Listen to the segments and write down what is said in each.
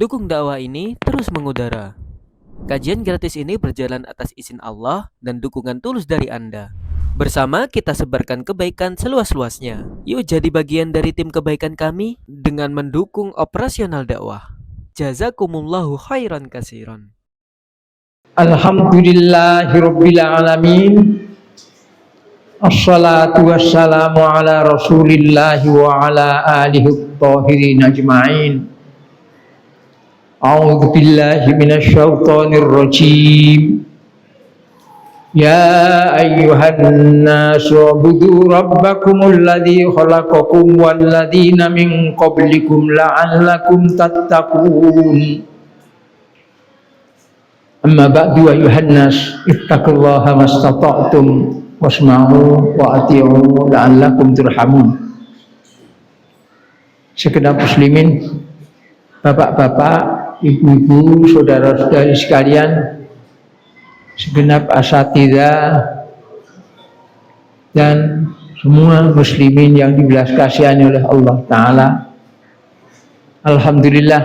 Dukung dakwah ini terus mengudara. Kajian gratis ini berjalan atas izin Allah dan dukungan tulus dari Anda. Bersama kita sebarkan kebaikan seluas-luasnya. Yuk jadi bagian dari tim kebaikan kami dengan mendukung operasional dakwah. Jazakumullahu khairan kasiran. Alhamdulillahirabbil alamin. Assalatu wassalamu ala Rasulillah wa ala alihi thahirin ajma'in. A'udzu billahi minasyaitonir rajim. Ya ayyuhan nasu ubudu rabbakumul ladzi khalaqakum wal ladzina min qablikum la'allakum tattaqun. Amma ba'du ayyuhan nas ittaqullaha mastata'tum wasma'u wa ati'u la'allakum turhamun. Segenap muslimin, bapak-bapak, ibu-ibu, saudara-saudari sekalian, segenap asatidzah dan semua muslimin yang dibelas kasihani oleh Allah Ta'ala. Alhamdulillah,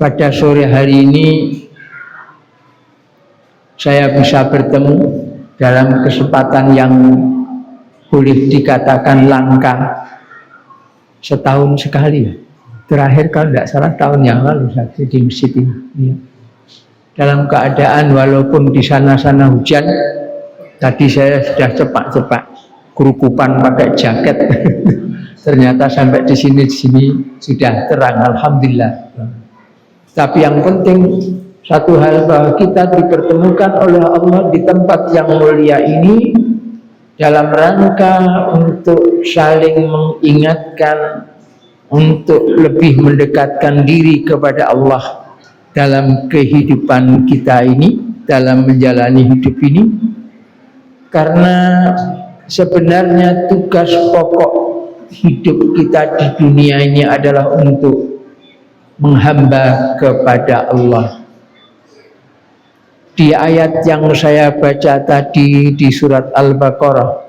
pada sore hari ini saya bisa bertemu dalam kesempatan yang boleh dikatakan langka, setahun sekali. Terakhir kalau tidak salah tahun yang lalu saya di masjid ini. Dalam keadaan walaupun di sana-sana hujan, tadi saya sudah cepak-cepak kerukupan pakai jaket. Ternyata sampai di sini sudah terang, alhamdulillah. Tapi yang penting satu hal, bahwa kita dipertemukan oleh Allah di tempat yang mulia ini dalam rangka untuk saling mengingatkan, untuk lebih mendekatkan diri kepada Allah dalam kehidupan kita ini, dalam menjalani hidup ini. Karena sebenarnya tugas pokok hidup kita di dunia ini adalah untuk menghamba kepada Allah. Di ayat yang saya baca tadi di surat Al-Baqarah,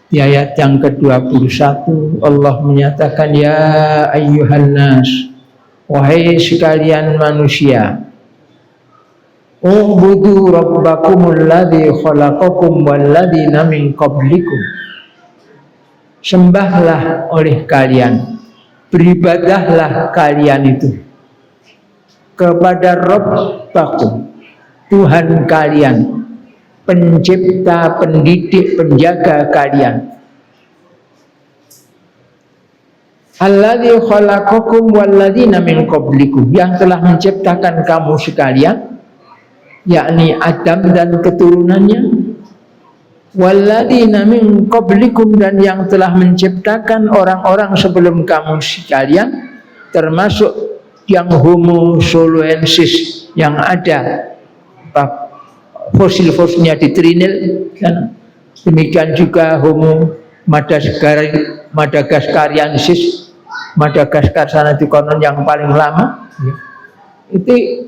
di ayat yang ke-21, Allah menyatakan, ya ayyuhan nas, wahai sekalian manusia, ubudu rabbakumul ladzi khalaqakum wal ladzina min qablikum. Sembahlah oleh kalian, beribadahlah kalian itu kepada Rabbakum, Tuhan kalian, pencipta, pendidik, penjaga kalian. Alladzi khalaqakum walladzina min qablikum, yang telah menciptakan kamu sekalian, yakni Adam dan keturunannya, walladzina min qablikum, dan yang telah menciptakan orang-orang sebelum kamu sekalian, termasuk yang Homo soloensis yang ada fosil-fosilnya di Trinil, kan? Demikian juga Homo Madagaskariensis, Madagaskar sana di konon yang paling lama.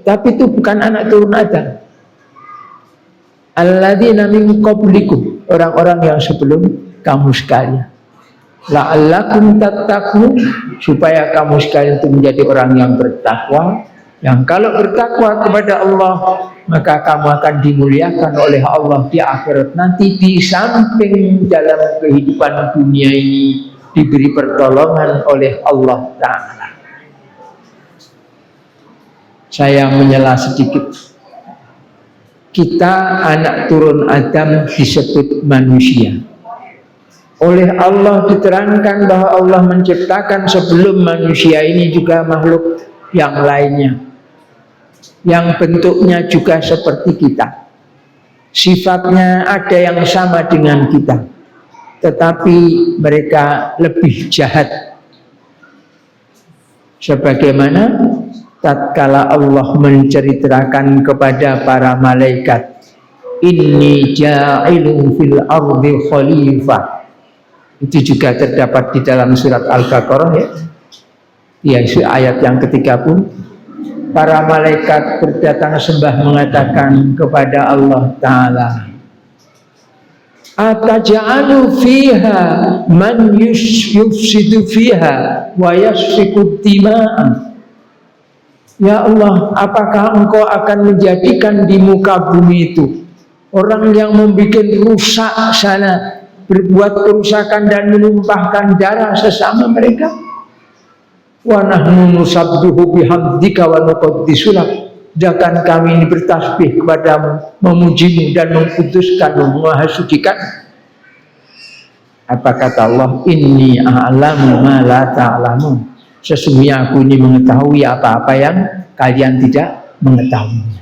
Tapi itu bukan anak turun Adam. Alladzina min qablikum, orang-orang yang sebelum kamu sekalian. La'allakum tattaqun, supaya kamu sekalian itu menjadi orang yang bertakwa. Yang kalau bertakwa kepada Allah, maka kamu akan dimuliakan oleh Allah di akhirat nanti. Di samping dalam kehidupan dunia ini diberi pertolongan oleh Allah Ta'ala. Saya menyela sedikit. Kita anak turun Adam disebut manusia. Oleh Allah diterangkan bahwa Allah menciptakan sebelum manusia ini juga makhluk yang lainnya, yang bentuknya juga seperti kita, sifatnya ada yang sama dengan kita, tetapi mereka lebih jahat. Sebagaimana tatkala Allah menceritakan kepada para malaikat, inni ja'ilun fil ardi khalifah, itu juga terdapat di dalam surat Al-Baqarah, ya ayat yang ketiga pun. Para malaikat berdatang sembah mengatakan kepada Allah Ta'ala, ataj'alu fiha man yufsidu fiha wa yasfiku dima'a. Ya Allah, apakah engkau akan menjadikan di muka bumi itu orang yang membuat rusak sana, berbuat kerusakan dan menumpahkan darah sesama mereka? Wa nahnu nusabbihu bihamdika wa nuqaddisu lak. Sedangkan kami ini bertasbih kepadamu, memujimu dan mengkuduskanmu, memahasucikan. Apa kata Allah? Inni a'lamu ma la ta'lamun. Sesungguhnya aku ini mengetahui apa-apa yang kalian tidak mengetahui.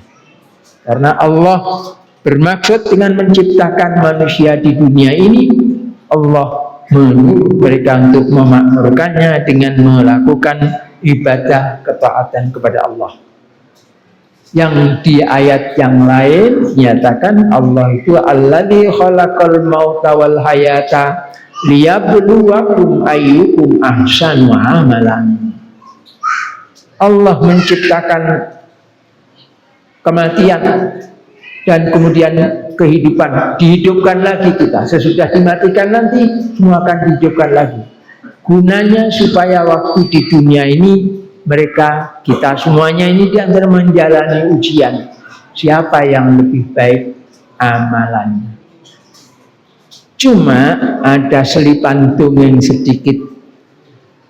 Karena Allah bermaksud dengan menciptakan manusia di dunia ini, Allah menyuruh mereka untuk memakmurkannya dengan melakukan ibadah ketaatan kepada Allah. Yang di ayat yang lain nyatakan Allah itu alladzi khalaqal mauta wal hayata liyabluwakum ayyukum ahsanu amalan. Allah menciptakan kematian dan kemudian kehidupan, dihidupkan lagi kita. Sesudah dimatikan nanti semua akan dihidupkan lagi. Gunanya supaya waktu di dunia ini mereka, kita semuanya ini diantara menjalani ujian. Siapa yang lebih baik amalannya. Cuma ada selipan dongeng sedikit.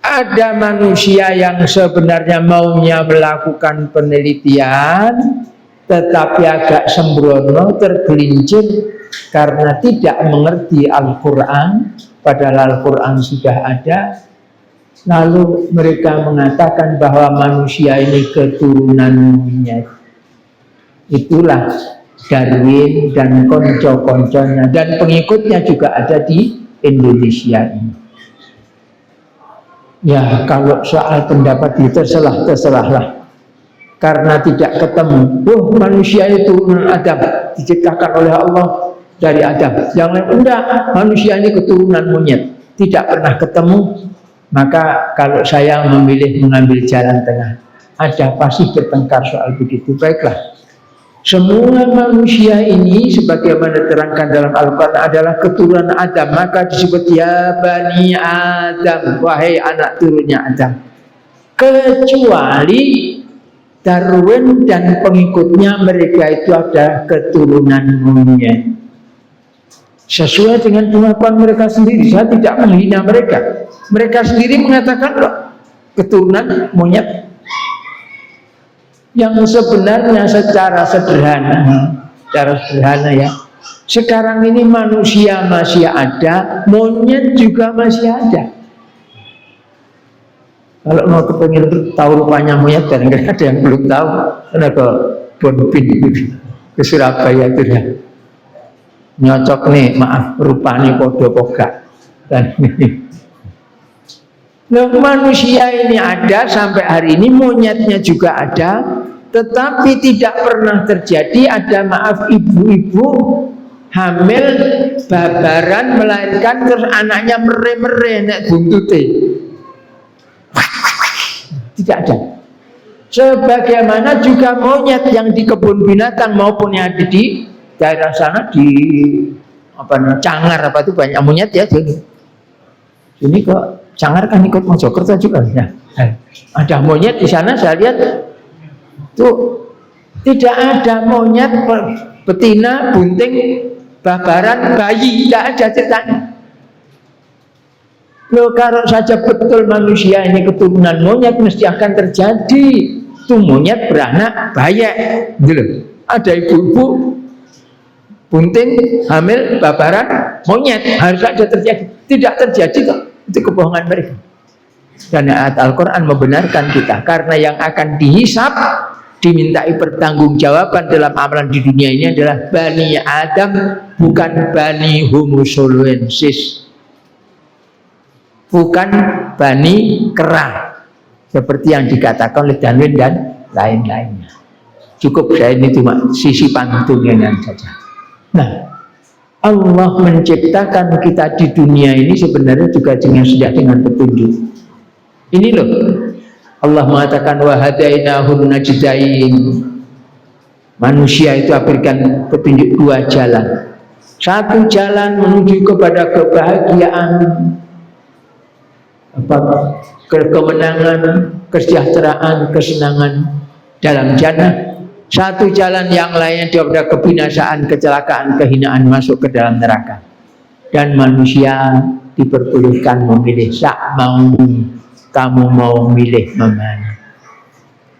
Ada manusia yang sebenarnya maunya melakukan penelitian, tetapi agak sembrono, tergelincir karena tidak mengerti Al-Quran, padahal Al-Quran sudah ada. Lalu mereka mengatakan bahwa manusia ini keturunan monyet. Itulah Darwin dan konco-konconya dan pengikutnya juga ada di Indonesia ini. Ya, kalau soal pendapat itu terserahlah. Karena tidak ketemu. Manusia itu turunan Adam, diciptakan oleh Allah dari Adam. Yang lain enggak, manusia ini keturunan monyet, tidak pernah ketemu. Maka kalau saya memilih mengambil jalan tengah, ada pasti bertengkar soal begitu. Baiklah, semua manusia ini sebagaimana terangkan dalam Al-Quran adalah keturunan Adam. Maka disebut ya Bani Adam, wahai anak turunnya Adam. Kecuali Darwin dan pengikutnya, mereka itu ada keturunan monyet. Sesuai dengan pengakuan mereka sendiri, saya tidak menghina mereka. Mereka sendiri mengatakan loh, keturunan monyet. Yang sebenarnya secara sederhana ya, sekarang ini manusia masih ada, monyet juga masih ada. Kalau mau kepengen tahu rupanya monyet, dan ada yang belum tahu, karena ke Bonbin ke Surabaya itu ya, nyocok nih, maaf, rupanya podo-poga. Dan nah, manusia ini ada sampai hari ini, monyetnya juga ada, tetapi tidak pernah terjadi ada, maaf, ibu-ibu hamil babaran melahirkan terus anaknya mere-mere nek buntute. Tidak ada. Sebagaimana juga monyet yang di kebun binatang maupun yang ada di daerah sana di Cangar apa itu banyak monyet ya. Ini kok Cangar kan ikut Mojokerto juga ya. Ada monyet di sana, saya lihat tuh tidak ada monyet betina, bunting, babaran, bayi, tidak ada ceritanya. Loh, kalau saja betul manusia ini keturunan monyet, mesti akan terjadi tuh monyet beranak banyak gitu. Ada ibu-ibu bunting, hamil, babaran, monyet, harus saja terjadi. Tidak terjadi kok, itu kebohongan mereka. Dan ayat Al-Quran membenarkan kita, karena yang akan dihisab, dimintai pertanggungjawaban dalam amalan di dunia ini adalah Bani Adam, bukan Bani Homo soloensis, bukan Bani Kera, seperti yang dikatakan oleh Darwin dan lain-lainnya. Cukup saya ini cuma sisi pantungnya saja. Nah, Allah menciptakan kita di dunia ini sebenarnya juga sudah dengan petunjuk. Ini loh, Allah mengatakan wa hadainahun najdain. Manusia itu berikan petunjuk dua jalan. Satu jalan menuju kepada kebahagiaan, kemenangan, kesejahteraan, kesenangan. dalam jannah, satu jalan yang lainnya daripada kebinasaan, kecelakaan, kehinaan masuk ke dalam neraka. Dan manusia diperbolehkan memilih sak mau, kamu mau milih memana.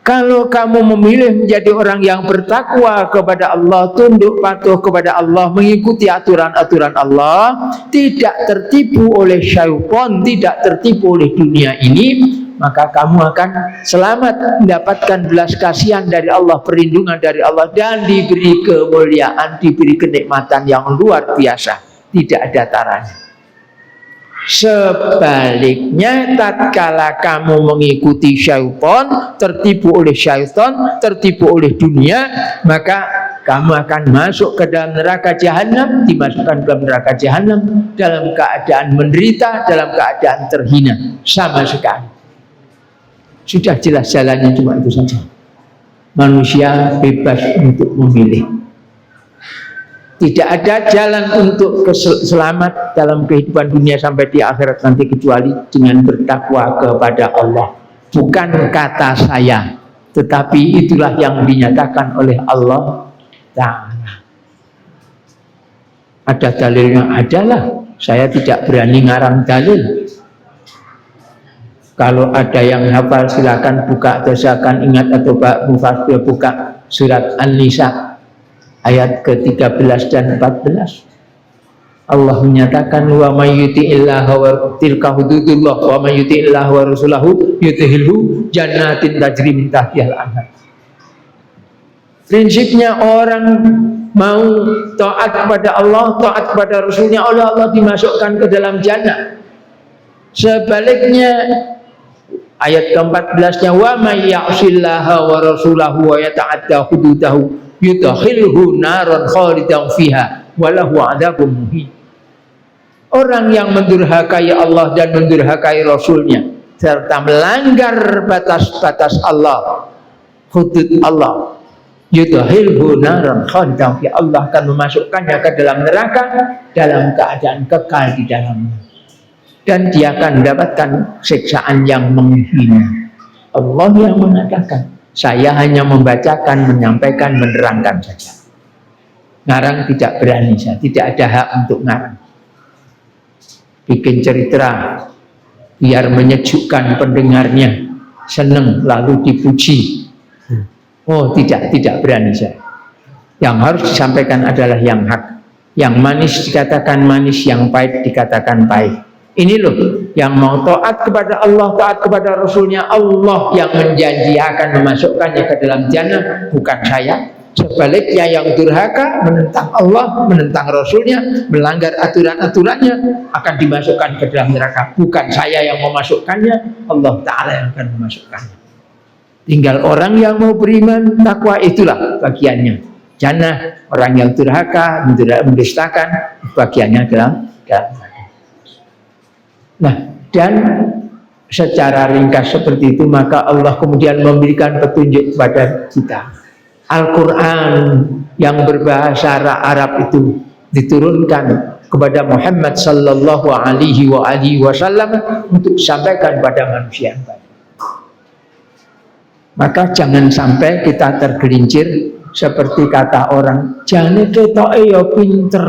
Kalau kamu memilih menjadi orang yang bertakwa kepada Allah, tunduk patuh kepada Allah, mengikuti aturan-aturan Allah, tidak tertipu oleh syaitan, tidak tertipu oleh dunia ini, maka kamu akan selamat, mendapatkan belas kasihan dari Allah, perlindungan dari Allah, dan diberi kemuliaan, diberi kenikmatan yang luar biasa, tidak ada taranya. Sebaliknya, tatkala kamu mengikuti syaitan, tertipu oleh syaitan, tertipu oleh dunia, maka kamu akan masuk ke dalam neraka jahanam, dimasukkan ke dalam neraka jahanam dalam keadaan menderita, dalam keadaan terhina sama sekali. Sudah jelas jalannya cuma itu saja. Manusia bebas untuk memilih. Tidak ada jalan untuk selamat dalam kehidupan dunia sampai di akhirat nanti kecuali dengan bertakwa kepada Allah. Bukan kata saya, tetapi itulah yang dinyatakan oleh Allah Ta'ala. Ada dalilnya? Adalah. Saya tidak berani ngarang dalil. Kalau ada yang hafal silakan buka, atau silakan ingat, atau mufasir buka surat An-Nisa ayat ke-13 dan 14. Allah menyatakan wa may yuti'illaha wa tilka hududullah wa may yuti'illaha wa rasulahu yudkhilhu jannatin tajri min tahtihal anhar. Prinsipnya orang mau taat kepada Allah, taat kepada Rasulnya, oleh Allah dimasukkan ke dalam jannah. Sebaliknya ayat ke-14-nya wa may ya'sillaha wa rasulahu wa yata'adda hududahu yudkhilhu naran khalidan fiha walahu adzabun muhin. Orang yang mendurhakai Allah dan mendurhakai Rasulnya serta melanggar batas-batas Allah, hudud Allah, yudkhilhu naran khalidan fiha, Allah akan memasukkannya ke dalam neraka dalam keadaan kekal di dalamnya, dan dia akan mendapatkan siksaan yang menghina. Allah yang mengatakan, saya hanya membacakan, menyampaikan, menerangkan saja. Ngarang tidak berani, saya tidak ada hak untuk ngarang. Bikin cerita biar menyejukkan pendengarnya, senang lalu dipuji. Oh tidak berani saya. Yang harus disampaikan adalah yang hak. Yang manis dikatakan manis, yang pahit dikatakan pahit. Ini loh, yang mau taat kepada Allah, taat kepada Rasulnya, Allah yang menjanji akan memasukkannya ke dalam jannah, bukan saya. Sebaliknya yang durhaka, menentang Allah, menentang Rasulnya, melanggar aturan-aturannya, akan dimasukkan ke dalam neraka. Bukan saya yang memasukkannya, Allah Ta'ala yang akan memasukkannya. Tinggal orang yang mau beriman, takwa, itulah bagiannya. Jannah. Orang yang durhaka, mendustakan, bagiannya dalam neraka. Nah, dan secara ringkas seperti itu, maka Allah kemudian memberikan petunjuk kepada kita. Al-Quran yang berbahasa Arab itu diturunkan kepada Muhammad sallallahu alaihi wasallam untuk disampaikan pada manusia. Maka jangan sampai kita tergelincir seperti kata orang, jangan ketok ya pinter.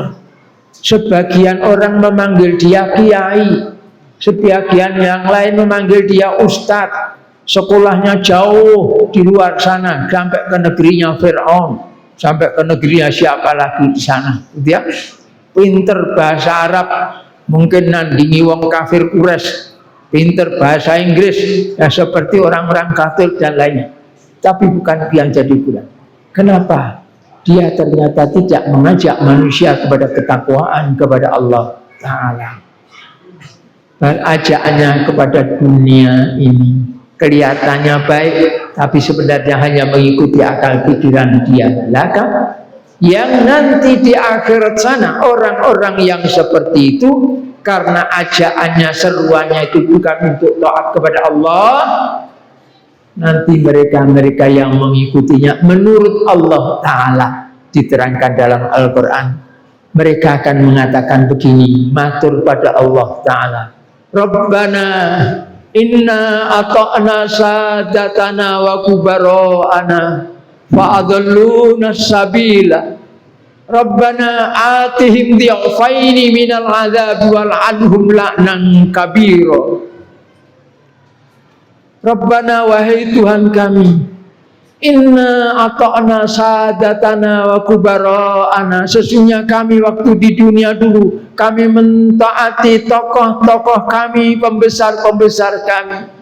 Sebagian orang memanggil dia kiai, sebagian yang lain memanggil dia ustadz, sekolahnya jauh di luar sana, sampai ke negerinya Fir'aun, sampai ke negerinya siapa lagi di sana, dia pinter bahasa Arab, mungkin nandingi wong kafir Quraisy, pinter bahasa Inggris, ya seperti orang-orang kafir dan lainnya, tapi bukan yang jadi gula. Kenapa? Dia ternyata tidak mengajak manusia kepada ketakwaan kepada Allah Ta'ala. Ajakannya kepada dunia ini kelihatannya baik, tapi sebenarnya hanya mengikuti akal pikiran dia belaka. Yang nanti di akhirat sana orang-orang yang seperti itu, karena ajakannya, seruannya itu bukan untuk taat kepada Allah, nanti mereka yang mengikutinya menurut Allah Ta'ala diterangkan dalam Al-Quran, mereka akan mengatakan begini, matur pada Allah Ta'ala, Rabbana inna ata'na sadatana wa kubara'ana fa'adalluna sabila Rabbana atihim dhi'faini minal adzabi wal anhum la'nan kabira. Rabbana wahai Tuhan kami, inna ata'na sadatana wa kubara'ana, sesungguhnya kami waktu di dunia dulu kami mentaati tokoh-tokoh kami, pembesar-pembesar kami.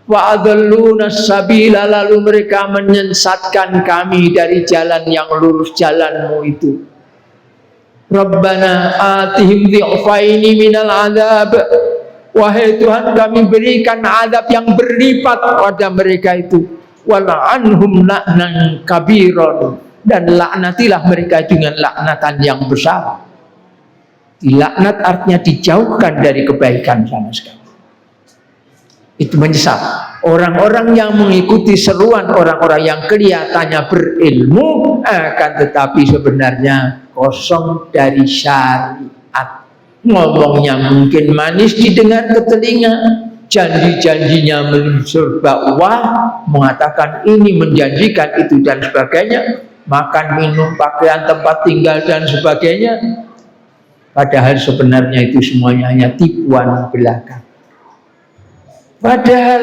Wa adalluna sabila, lalu mereka menyesatkan kami dari jalan yang lurus, jalanmu itu. Rabbana atihim dhi'faini minal adab, wahai Tuhan kami berikan adab yang berlipat pada mereka itu. Wal anhum la'nan kabiron, dan laknatilah mereka dengan laknatan yang besar. Dilaknat artinya dijauhkan dari kebaikan sama sekali. Itu menyesal. Orang-orang yang mengikuti seruan orang-orang yang kelihatannya berilmu, akan tetapi sebenarnya kosong dari syariat. Ngomongnya mungkin manis didengar ke telinga, janji-janjinya serba wah, mengatakan ini menjanjikan itu dan sebagainya, makan minum pakaian tempat tinggal dan sebagainya, padahal sebenarnya itu semuanya hanya tipuan belaka. Padahal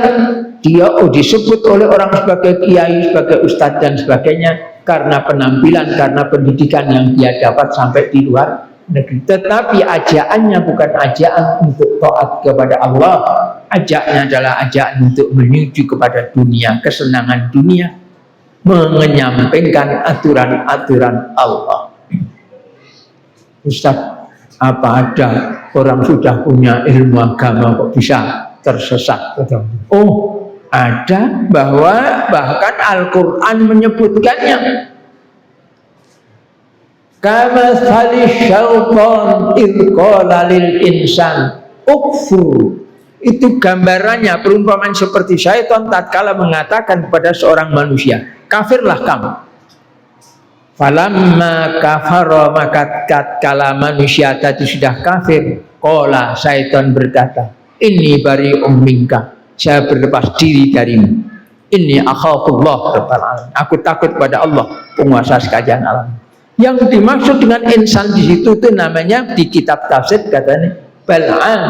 dia disebut oleh orang sebagai kiai, sebagai ustadz dan sebagainya karena penampilan, karena pendidikan yang dia dapat sampai di luar negeri. Tetapi ajaannya bukan ajaan untuk taat kepada Allah, ajaannya adalah ajaan untuk menuju kepada dunia, kesenangan dunia, menyampaikan aturan-aturan Allah. Ustaz, apa ada orang sudah punya ilmu agama kok bisa tersesat? Oh, ada, bahwa bahkan Al-Quran menyebutkannya. Kama sali syaitan idqala lil insan ukfur. Itu gambarannya, perumpamaan seperti syaitan tatkala mengatakan kepada seorang manusia, kafirlah kamu. Falamma kafara, maka tatkala manusia tadi sudah kafir, qala, syaitan berkata, inni bari'um minka, saya berlepas diri darimu. Inni akhafullah rabbal alamin, aku takut pada Allah, penguasa sekalian alam. Yang dimaksud dengan insan di situ itu namanya di kitab tafsir katanya Bal'am.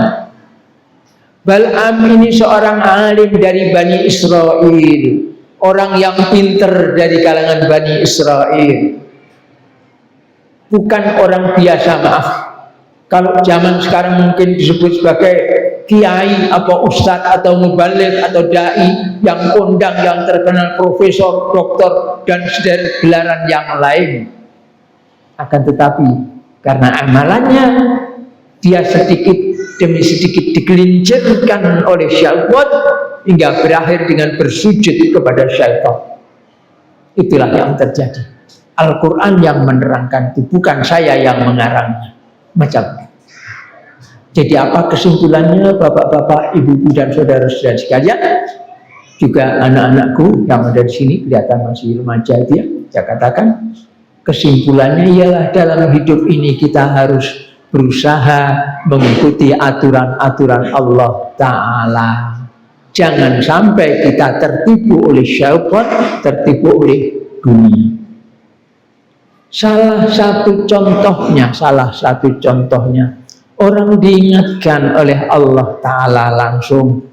Bal'am ini seorang alim dari Bani Israel, orang yang pinter dari kalangan Bani Israel, bukan orang biasa. Maaf, kalau zaman sekarang mungkin disebut sebagai kiai atau ustadz atau mubaligh atau dai yang kondang, yang terkenal, profesor, doktor dan sederet gelaran yang lain. Akan tetapi karena amalannya dia sedikit demi sedikit digelincirkan oleh syahwat hingga berakhir dengan bersujud kepada syaitan. Itulah yang terjadi. Al-Quran yang menerangkan itu, bukan saya yang mengarangnya. Macam. Jadi apa kesimpulannya bapak-bapak, ibu-ibu dan saudara-saudara sekalian, juga anak-anakku yang ada di sini kelihatan masih remaja itu ya, saya katakan kesimpulannya ialah dalam hidup ini kita harus berusaha mengikuti aturan-aturan Allah Ta'ala. Jangan sampai kita tertipu oleh syaitan, tertipu oleh dunia. Salah satu contohnya, orang diingatkan oleh Allah Ta'ala langsung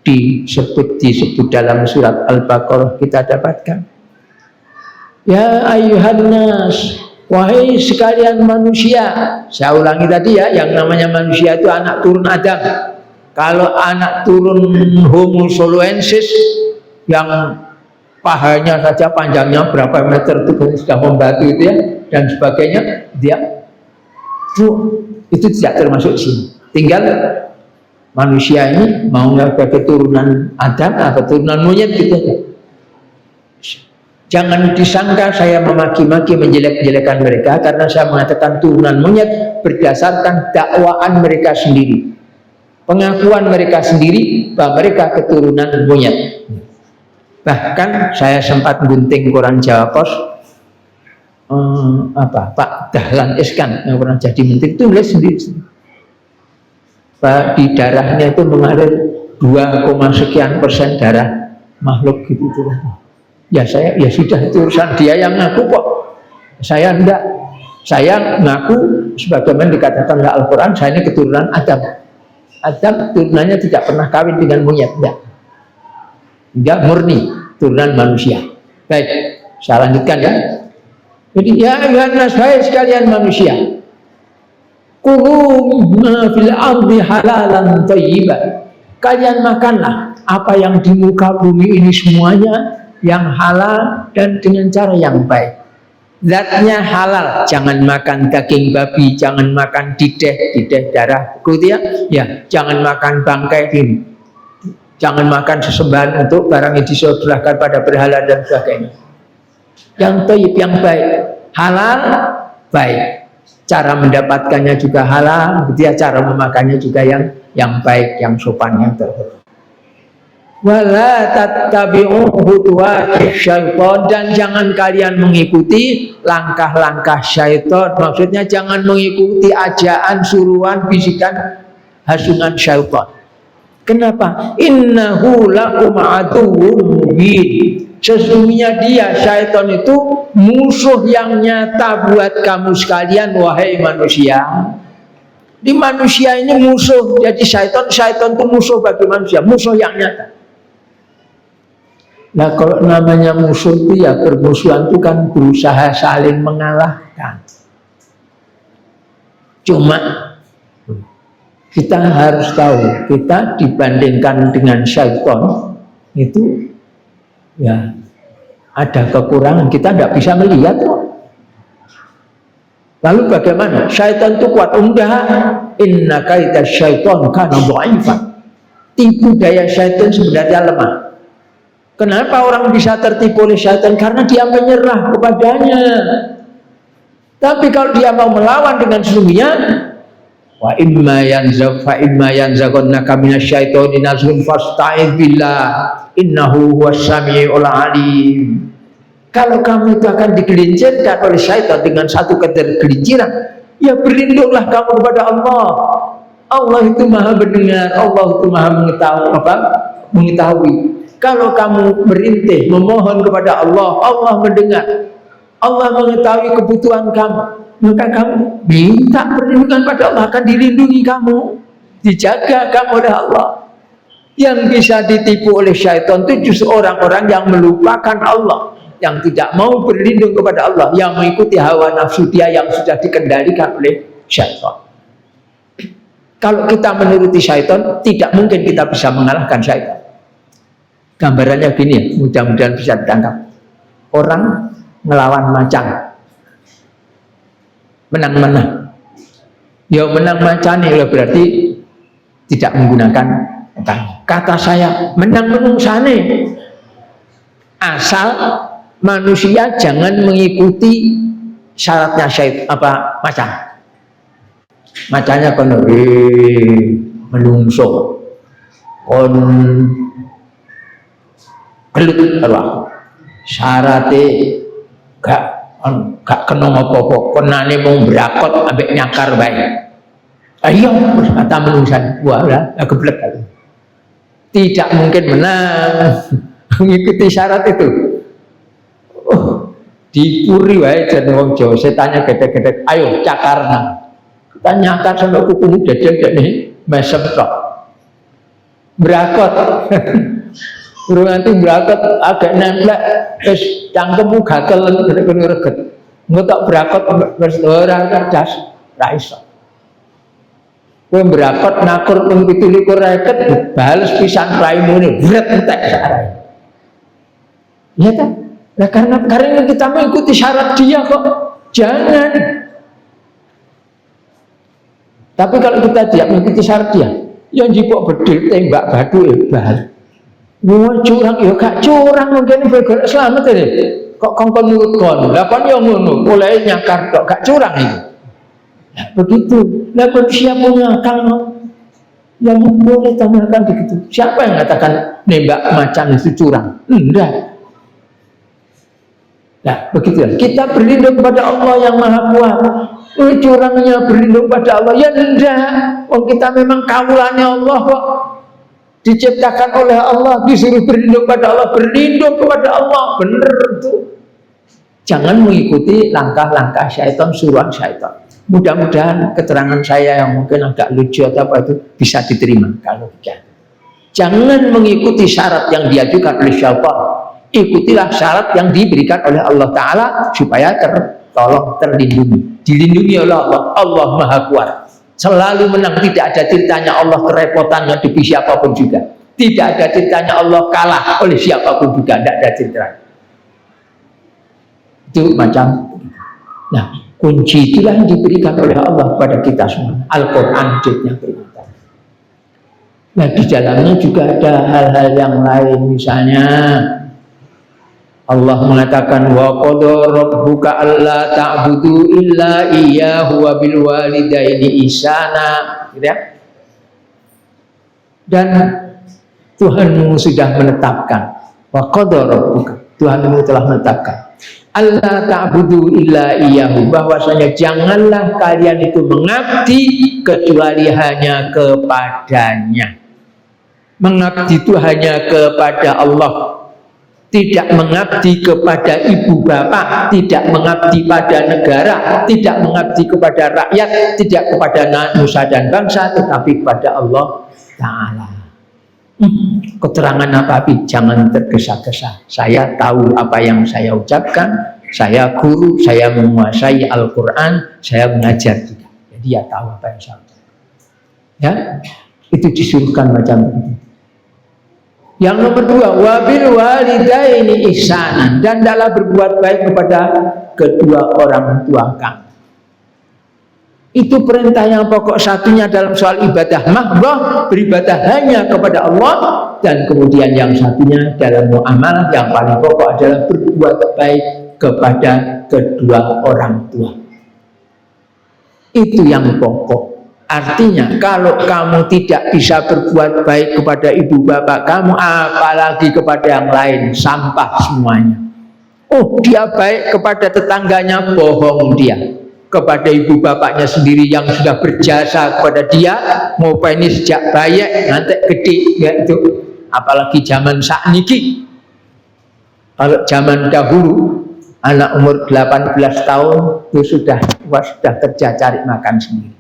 disebut dalam surat Al-Baqarah, kita dapatkan, ya ayyuhan nas, wahai sekalian manusia. Saya ulangi tadi ya, yang namanya manusia itu anak turun Adam. Kalau anak turun Homo soloensis yang pahanya saja panjangnya berapa meter itu sudah membantu itu ya, dan sebagainya, dia itu tidak termasuk sini. Tinggal manusia ini mau nggak keturunan Adam atau keturunan monyet gitu aja. Jangan disangka saya memaki-maki, menjelek-jelekan mereka, karena saya mengatakan turunan monyet berdasarkan dakwaan mereka sendiri, pengakuan mereka sendiri bahwa mereka keturunan monyet. Bahkan saya sempat gunting koran Jawa Pos, Pak Dahlan Iskan yang pernah jadi menteri, tulis sendiri. Pak, di darahnya itu mengalir 2,sekian% darah makhluk gitu tuh. Ya saya, ya sudah, itu urusan dia yang ngaku kok. Saya enggak. Saya ngaku sebagaimana dikatakan oleh Al-Quran, saya ini keturunan Adam. Adam turunannya tidak pernah kawin dengan monyet, enggak murni turunan manusia. Baik, saya lanjutkan ya. Jadi ya ayyuhannas, hai sekalian manusia, kulu mimma fil ardi halalan thayyiban. Kalian makanlah apa yang di muka bumi ini semuanya yang halal dan dengan cara yang baik. Zatnya halal, jangan makan daging babi, jangan makan dideh darah begitu ya, jangan makan bangkai ini, jangan makan sesembahan untuk barang yang disedekahkan pada berhala dan sebagainya. Yang thayyib, yang baik, halal, baik. Cara mendapatkannya juga halal, gitu ya, cara memakannya juga yang baik, yang sopan, yang terhormat. Wala tattabi'u khutuwati syaitan, dan jangan kalian mengikuti langkah-langkah syaitan. Maksudnya jangan mengikuti ajaan, suruhan, bisikan, hasungan syaitan. Kenapa? Innahu lakum aduwwun mubin. Sesungguhnya dia, syaitan itu musuh yang nyata buat kamu sekalian, wahai manusia. Di manusia ini musuh. Jadi syaitan itu musuh bagi manusia, musuh yang nyata. Nah kalau namanya musuh itu ya, permusuhan itu kan berusaha saling mengalahkan. Cuma kita harus tahu, kita dibandingkan dengan syaitan itu ya ada kekurangan, kita tidak bisa melihat kok. Lalu bagaimana? Syaitan itu kuat? Enggak. Inna kaida syaitan kana dhaifan. Tipu daya syaitan sebenarnya lemah. Kenapa orang bisa tertipu oleh syaitan? Karena dia menyerah kepadanya. Tapi kalau dia mau melawan dengan sesungguhnya, wa imma yanzaghannaka minasyaitoni nazghun fasta'idz billah innahu huwas samiul alim. Kalau kamu itu akan digelincirkan oleh syaitan dengan satu ketergelinciran, ya berlindunglah kamu kepada Allah. Allah itu maha mendengar, Allah itu maha mengetahui. Kalau kamu merintih, memohon kepada Allah, Allah mendengar, Allah mengetahui kebutuhan kamu, maka kamu minta perlindungan pada Allah, akan dilindungi kamu, dijaga kamu oleh Allah. Yang bisa ditipu oleh syaitan itu justru orang-orang yang melupakan Allah, yang tidak mau berlindung kepada Allah, yang mengikuti hawa nafsu dia yang sudah dikendalikan oleh syaitan. Kalau kita menuruti syaitan, tidak mungkin kita bisa mengalahkan syaitan. Gambarannya gini ya, mudah-mudahan bisa ditangkap. Orang melawan macan, menang-menang. Ya menang macan ya berarti tidak menggunakan macan. Kata saya menang-menang sana, asal manusia jangan mengikuti syaratnya macan. Macannya kono menungso kon gelut Allah, syaratnya gak kena apa-apa, kenane mau berakot ambek nyakar baik. Ayo kata menungsan, wah lah geblek kali. Tidak mungkin menang mengikuti syarat itu. Oh, dipuri wae jeneng wong Jawa, setanya gede-gede, ayo cakarna. Kita nyakar sampai kukumu dedek nih, mesem tok. Berakot. Burung nanti berakot agak nemplek, terus cangkemmu gatel reget. Ngotok berakot orang cerdas, ra iso. Kowe berakot nakur ping 17 reket, bales pisan raimu ne, bret entek sarai. Ya kan? Nah karena kita mengikuti syarat dia kok, jangan. Tapi kalau kita tidak mengikuti syarat dia, yang jipok bedil tembak batu bahar. Wah curang, ya gak curang mungkin begolek selamat ini. Kok kongkon nurut kon, lah kon yang ngono, mulai nyakar kok gak curang itu. Nah, begitu. Lah manusia punya akal, yang boleh tanyakan begitu. Siapa yang mengatakan nembak macan itu curang? Enggak. Nah, begitu ya. Kita berlindung kepada Allah yang Maha Kuat. Curangnya berlindung pada Allah, ya enggak. Oh kita memang kawulannya Allah kok. diciptakan oleh Allah, disuruh berlindung pada Allah, berlindung kepada Allah. Benar itu. Jangan mengikuti langkah-langkah syaitan, suruhan syaitan. Mudah-mudahan keterangan saya yang mungkin agak lucu atau apa itu bisa diterima. Kalau begitu, jangan mengikuti syarat yang diajukan oleh syaitan. Ikutilah syarat yang diberikan oleh Allah Ta'ala supaya tertolong, terlindungi, dilindungi oleh Allah. Allah Maha Kuat, selalu menang. Tidak ada ceritanya Allah kerepotan menghadapi siapapun juga. Tidak ada ceritanya Allah kalah oleh siapapun juga. Tidak ada ceritanya. Itu macam. Nah, kunci itulah yang diberikan oleh Allah kepada kita semua. Al-Quran judulnya peringatan. Nah, di dalamnya juga ada hal-hal yang lain. Misalnya Allah mengatakan wa qada rabbuka alla ta'budu illa iyyahu wa bil walidaini ihsana, gitu ya. Dan Tuhanmu sudah menetapkan, wa qada rabbuka, Tuhanmu telah menetapkan alla ta'budu illa iyyahu, bahwasanya janganlah kalian itu mengabdi kecuali hanya kepadanya. Mengabdi itu hanya kepada Allah. Tidak mengabdi kepada ibu bapak, tidak mengabdi pada negara, tidak mengabdi kepada rakyat, tidak kepada nusa dan bangsa, tetapi kepada Allah Ta'ala. Keterangan apa-apa, jangan tergesa-gesa. Saya tahu apa yang saya ucapkan, saya guru, saya menguasai Al-Quran, saya mengajar juga. Jadi ya tahu apa yang saya ucapkan. Ya, itu disuruhkan macam itu. Yang nomor dua, wabil walidaini ihsanan, dan dalam berbuat baik kepada kedua orang tua kamu. Itu perintah yang pokok satunya dalam soal ibadah mahdoh, beribadah hanya kepada Allah, dan kemudian yang satunya dalam muamalah yang paling pokok adalah berbuat baik kepada kedua orang tua. Itu yang pokok. Artinya kalau kamu tidak bisa berbuat baik kepada ibu bapak kamu, apalagi kepada yang lain, sampah semuanya. Oh, dia baik kepada tetangganya, bohong dia. Kepada ibu bapaknya sendiri yang sudah berjasa kepada dia, mau ini sejak bayi nanti gede, ya itu. Apalagi zaman sakniki. Kalau zaman dahulu anak umur 18 tahun itu sudah kerja cari makan sendiri.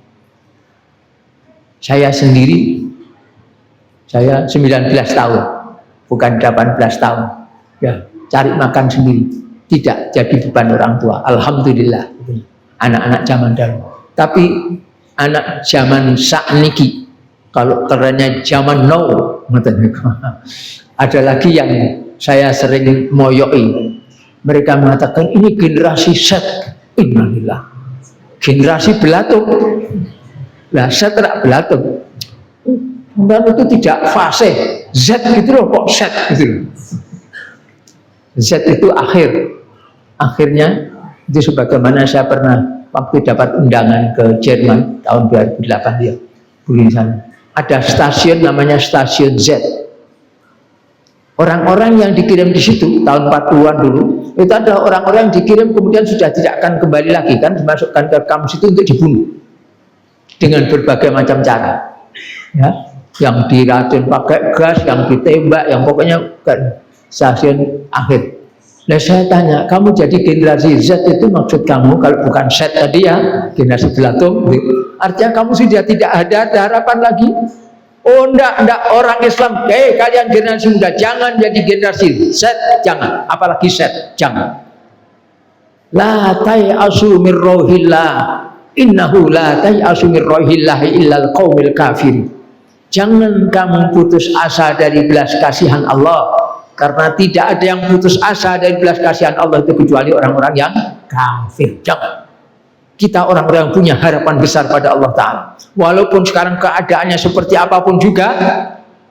Saya sendiri, saya 19 tahun, bukan 18 tahun, ya, cari makan sendiri, tidak jadi beban orang tua. Alhamdulillah, anak-anak zaman dahulu. Tapi anak zaman sakniki, kalau kerennya zaman now, ada lagi yang saya sering moyoi. Mereka mengatakan ini generasi Z. Innalillah, generasi belatung. Lah saya tidak belatung. Dan itu tidak fase. Z gitu loh, kok Z gitu loh. Z itu akhir. Akhirnya itu sebagaimana saya pernah waktu dapat undangan ke Jerman tahun 2008 ya, di sana. Ada stasiun namanya stasiun Z. Orang-orang yang dikirim di situ tahun 40-an dulu, itu adalah orang-orang yang dikirim kemudian sudah tidak akan kembali lagi, kan dimasukkan ke kampus itu untuk dibunuh dengan berbagai macam cara, ya, yang diracun pakai gas, yang ditembak, yang pokoknya kan stasiun akhir. Nah saya tanya, kamu jadi generasi Z itu maksud kamu kalau bukan Z tadi ya, generasi belatung, artinya kamu sudah tidak ada harapan lagi? Oh enggak, orang Islam, kalian generasi muda jangan jadi generasi Z, jangan, apalagi Z, jangan. La ta'asu min rohillah, innahu la ta'asu min rohillahi illal qaumil kafir. Jangan kamu putus asa dari belas kasihan Allah, karena tidak ada yang putus asa dari belas kasihan Allah itu kecuali orang-orang yang kafir. Jangan. Kita orang-orang yang punya harapan besar pada Allah Ta'ala. Walaupun sekarang keadaannya seperti apapun juga,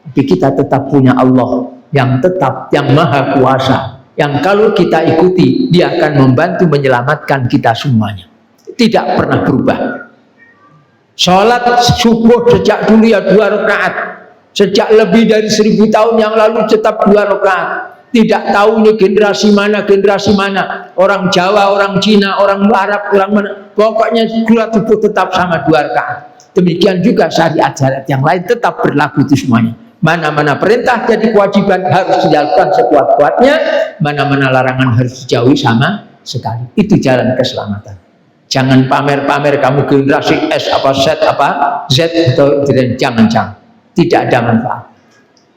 tapi kita tetap punya Allah yang tetap, yang maha kuasa, yang kalau kita ikuti, dia akan membantu menyelamatkan kita semuanya. Tidak pernah berubah. Sholat subuh sejak dulu ya 2 rakaat. Sejak lebih dari 1000 tahun yang lalu tetap 2 rakaat. Tidak tahu ini generasi mana, orang Jawa, orang Cina, orang Arab, orang mana, pokoknya sholat subuh tetap sama 2 rakaat. Demikian juga syariat-syariat yang lain tetap berlaku itu semuanya. Mana-mana perintah jadi kewajiban harus dilakukan sekuat-kuatnya, mana-mana larangan harus dijauhi sama sekali. Itu jalan keselamatan. Jangan pamer-pamer kamu generasi S apa Z apa Z atau jangan. Tidak ada manfaat.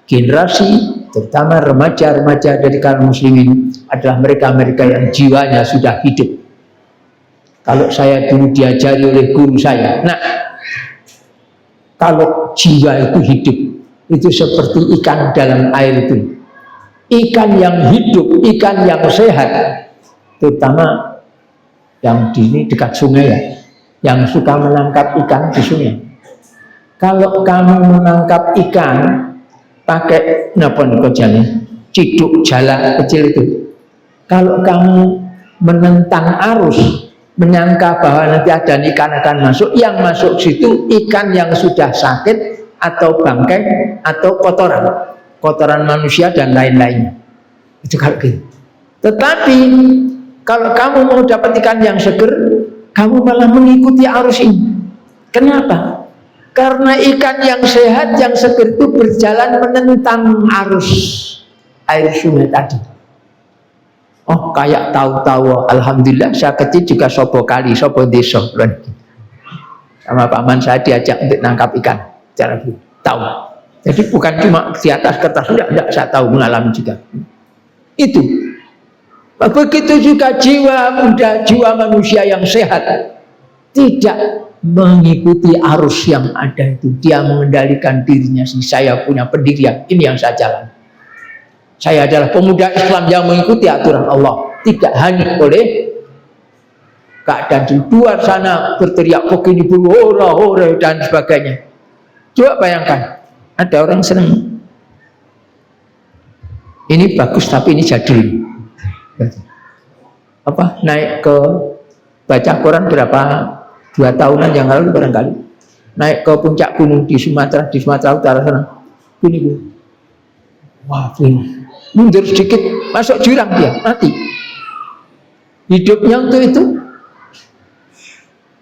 Generasi terutama remaja-remaja dari kalangan muslimin adalah mereka-mereka yang jiwanya sudah hidup. Kalau saya dulu diajari oleh guru saya, nah kalau jiwa itu hidup, itu seperti ikan dalam air itu. Ikan yang hidup, ikan yang sehat, terutama yang di sini dekat sungai ya, yang suka menangkap ikan di sungai. Kalau kamu menangkap ikan pakai napa niku jane, ciduk jala kecil itu. Kalau kamu menentang arus, menyangka bahwa nanti ada ikan akan masuk, yang masuk situ ikan yang sudah sakit atau bangkai atau kotoran manusia dan lain-lainnya. Itu kalau gitu. Tetapi kalau kamu mau dapat ikan yang seger, kamu malah mengikuti arus ini. Kenapa? Karena ikan yang sehat, yang seger itu berjalan menentang arus air sungai tadi. Oh, kayak tahu-tahu, alhamdulillah saya kecil juga sopo kali, sopo desa. Sama Pak Man saya diajak untuk nangkap ikan. Cara tahu. Jadi bukan cuma di atas kertas, tidak, saya tahu, mengalami juga. Itu. Begitu juga jiwa muda, jiwa manusia yang sehat tidak mengikuti arus yang ada itu. Dia mengendalikan dirinya sendiri. Saya punya pendirian, ini yang saya jalan. Saya adalah pemuda Islam yang mengikuti aturan Allah, tidak hanya oleh keadaan di luar sana berteriak begini dulu, hore dan sebagainya. Coba bayangkan, ada orang senang. Ini bagus tapi ini jadul. Apa naik ke baca Quran berapa 2 tahunan yang lalu barangkali, naik ke puncak gunung di Sumatera Utara sana, ini wah ini mundur sedikit masuk jurang, dia mati. Hidupnya untuk itu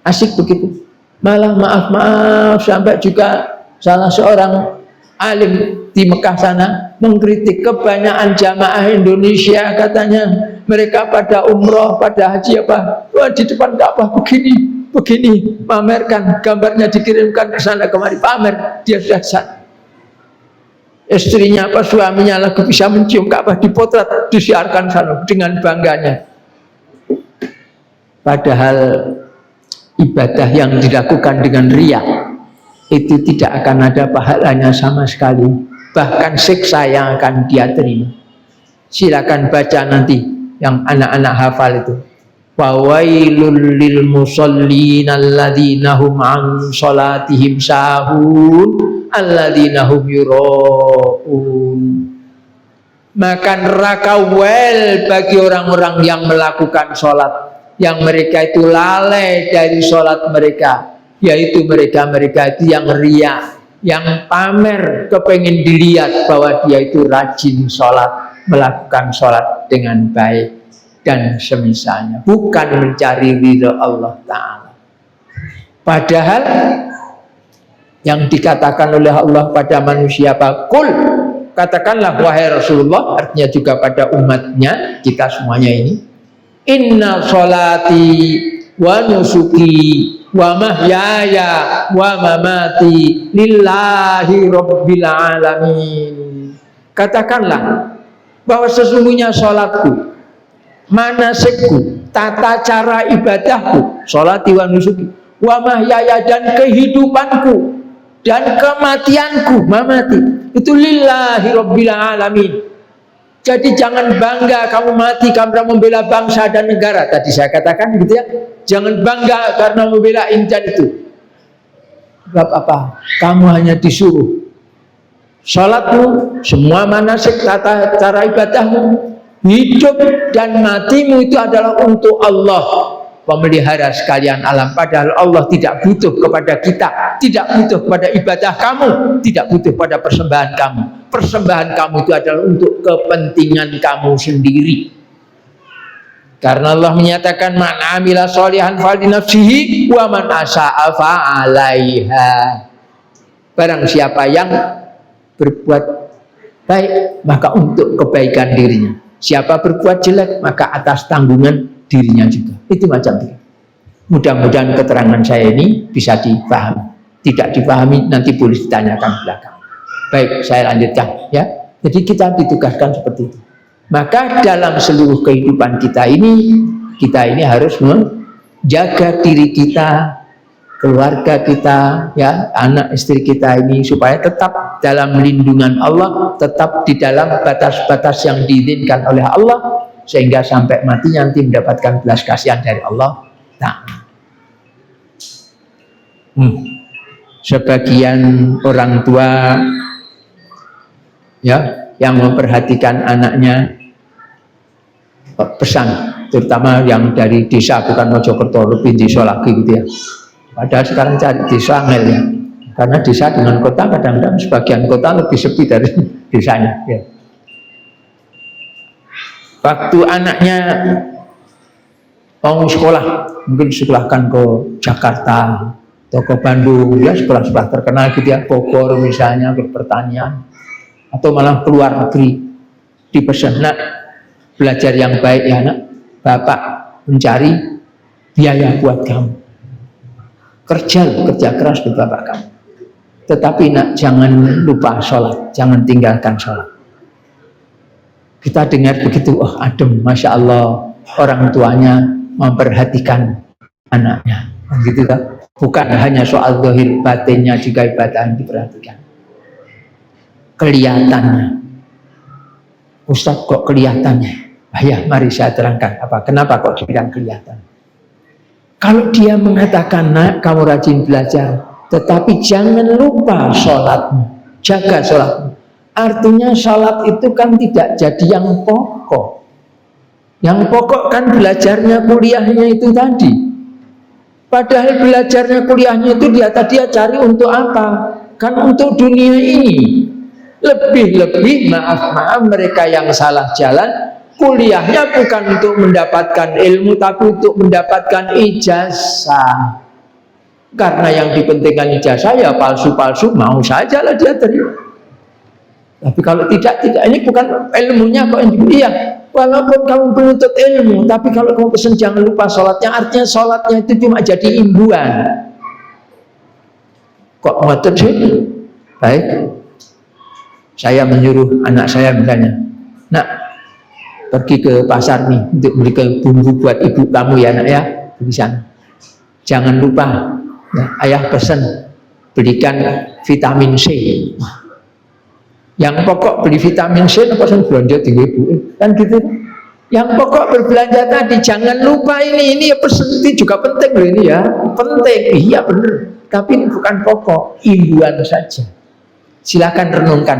asik begitu. Malah maaf sampai juga salah seorang alim di Mekah sana mengkritik kebanyakan jamaah Indonesia, katanya mereka pada umroh, pada haji apa, wah di depan Ka'bah begini, pamerkan, gambarnya dikirimkan ke sana kemari, pamer, dia sudah sah. Istrinya apa, suaminya lagi bisa mencium Ka'bah, dipotret, disiarkan sana dengan bangganya. Padahal ibadah yang dilakukan dengan riya itu tidak akan ada pahalanya sama sekali, bahkan siksa yang akan dia terima. Silakan baca nanti yang anak-anak hafal itu. Fawailul lil musallin alladzina hum an salatihim sahun alladzina hum yuraun. Maka neraka wel bagi orang-orang yang melakukan sholat, yang mereka itu lalai dari sholat mereka, yaitu mereka-mereka itu yang riya, yang pamer, kepengin dilihat bahwa dia itu rajin sholat, melakukan sholat dengan baik dan semisalnya, bukan mencari ridha Allah Ta'ala. Padahal yang dikatakan oleh Allah pada manusia, Kul, katakanlah wahai Rasulullah, artinya juga pada umatnya, kita semuanya ini, inna sholati wa nusuki wa mahyaya wa mamati lillahi rabbil alamin. Katakanlah bahwa sesungguhnya sholatku, manasikku, tata cara ibadahku, sholati wa nusuki wa mahyaya, dan kehidupanku dan kematianku, mamati, itu lillahi rabbil alamin. Jadi jangan bangga kamu mati karena membela bangsa dan negara. Tadi saya katakan gitu ya, jangan bangga karena membela insan itu. Sebab apa? Kamu hanya disuruh sholatmu, semua manasik, tata cara ibadahmu, hidup dan matimu itu adalah untuk Allah, pemelihara sekalian alam. Padahal Allah tidak butuh kepada kita, tidak butuh kepada ibadah kamu, tidak butuh pada persembahan kamu. Persembahan kamu itu adalah untuk kepentingan kamu sendiri. Karena Allah menyatakan man amila sholihan falinafsihi wa man asa'a fa'alaiha. Barang siapa yang berbuat baik maka untuk kebaikan dirinya. Siapa berbuat jelek maka atas tanggungan dirinya juga. Itu macam itu. Mudah-mudahan keterangan saya ini bisa dipahami. Tidak dipahami nanti boleh ditanyakan belakang. Baik, saya lanjutkan ya. Jadi kita ditugaskan seperti itu. Maka dalam seluruh kehidupan kita ini harus menjaga diri kita, keluarga kita, ya, anak istri kita ini supaya tetap dalam lindungan Allah, tetap di dalam batas-batas yang diizinkan oleh Allah, sehingga sampai mati nanti mendapatkan belas kasihan dari Allah. Sebagian orang tua ya yang memperhatikan anaknya pesan, terutama yang dari desa, bukan Mojokerto, lebih desa lagi gitu ya. Padahal sekarang cari desa angel ya, karena desa dengan kota kadang-kadang sebagian kota lebih sepi dari desanya ya. Waktu anaknya mau sekolah, mungkin sekolahkan ke Jakarta atau ke Bandung, ya sekolah-sekolah terkenal gitu ya, Bogor misalnya, ke pertanian, atau malah keluar negeri, dipesan, nak belajar yang baik ya nak, bapak mencari biaya buat kamu, kerja keras buat bapak kamu, tetapi nak jangan lupa sholat, jangan tinggalkan sholat. Kita dengar begitu, oh adem, Masya Allah, orang tuanya memperhatikan anaknya, gitu kan? Bukan hanya soal zahir, batinnya juga ibadah diperhatikan. Kelihatannya, Ustaz kok kelihatannya? Ya, mari saya terangkan kenapa kok kelihatan. Kalau dia mengatakan, nak kamu rajin belajar, tetapi jangan lupa sholatmu, jaga sholatmu. Artinya sholat itu kan tidak jadi yang pokok. Yang pokok kan belajarnya, kuliahnya itu tadi. Padahal belajarnya, kuliahnya itu dia cari untuk apa? Kan untuk dunia ini. Lebih-lebih maaf mereka yang salah jalan, kuliahnya bukan untuk mendapatkan ilmu, tapi untuk mendapatkan ijazah. Karena yang dipentingkan ijazah ya palsu-palsu, mau saja lah dia terima. Tapi kalau tidak, ini bukan ilmunya kok. Iya, walaupun kamu menuntut ilmu, tapi kalau kamu pesan jangan lupa sholatnya, artinya sholatnya itu cuma jadi imbuhan. Kok ngotot sih? Baik, saya menyuruh anak saya misalnya, nak pergi ke pasar nih untuk beli bumbu buat ibu kamu ya nak ya, di sana. Jangan lupa, ya, ayah pesan belikan vitamin C. Yang pokok beli vitamin C, pesan belanja tinggi ibu, kan gitu. Yang pokok berbelanja tadi, jangan lupa ini ya pesan, itu juga penting loh ini ya, penting, iya benar. Tapi ini bukan pokok, imbuhan saja. Silakan renungkan.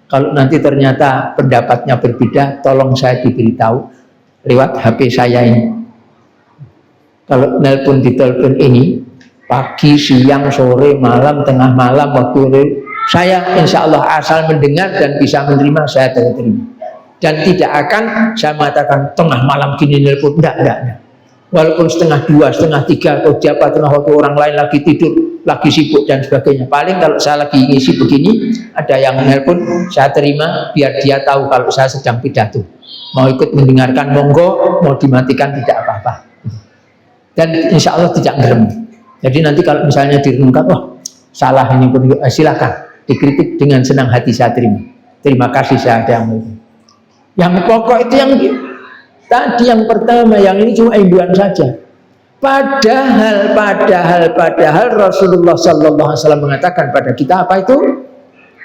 Kalau nanti ternyata pendapatnya berbeda, tolong saya diberitahu lewat HP saya ini. Kalau nelpon ditelepon ini, pagi, siang, sore, malam, tengah malam, waktu saya insya Allah asal mendengar dan bisa menerima, saya terima. Dan tidak akan saya mengatakan tengah malam gini nelpon, enggak. Walaupun setengah 2, setengah 3, atau siapa tengah waktu orang lain lagi tidur, lagi sibuk dan sebagainya. Paling kalau saya lagi ngisi begini, ada yang nelpon, saya terima biar dia tahu kalau saya sedang pidato. Mau ikut mendengarkan monggo, mau dimatikan tidak apa-apa. Dan insya Allah tidak ngerem. Jadi nanti kalau misalnya direnungkan, wah salah ini pun silakan dikritik, dengan senang hati saya terima. Terima kasih, saya ada yang mau. Yang pokok itu yang tadi, yang pertama, yang ini cuma imbuhan saja. Padahal Rasulullah Sallallahu Alaihi Wasallam mengatakan pada kita apa itu?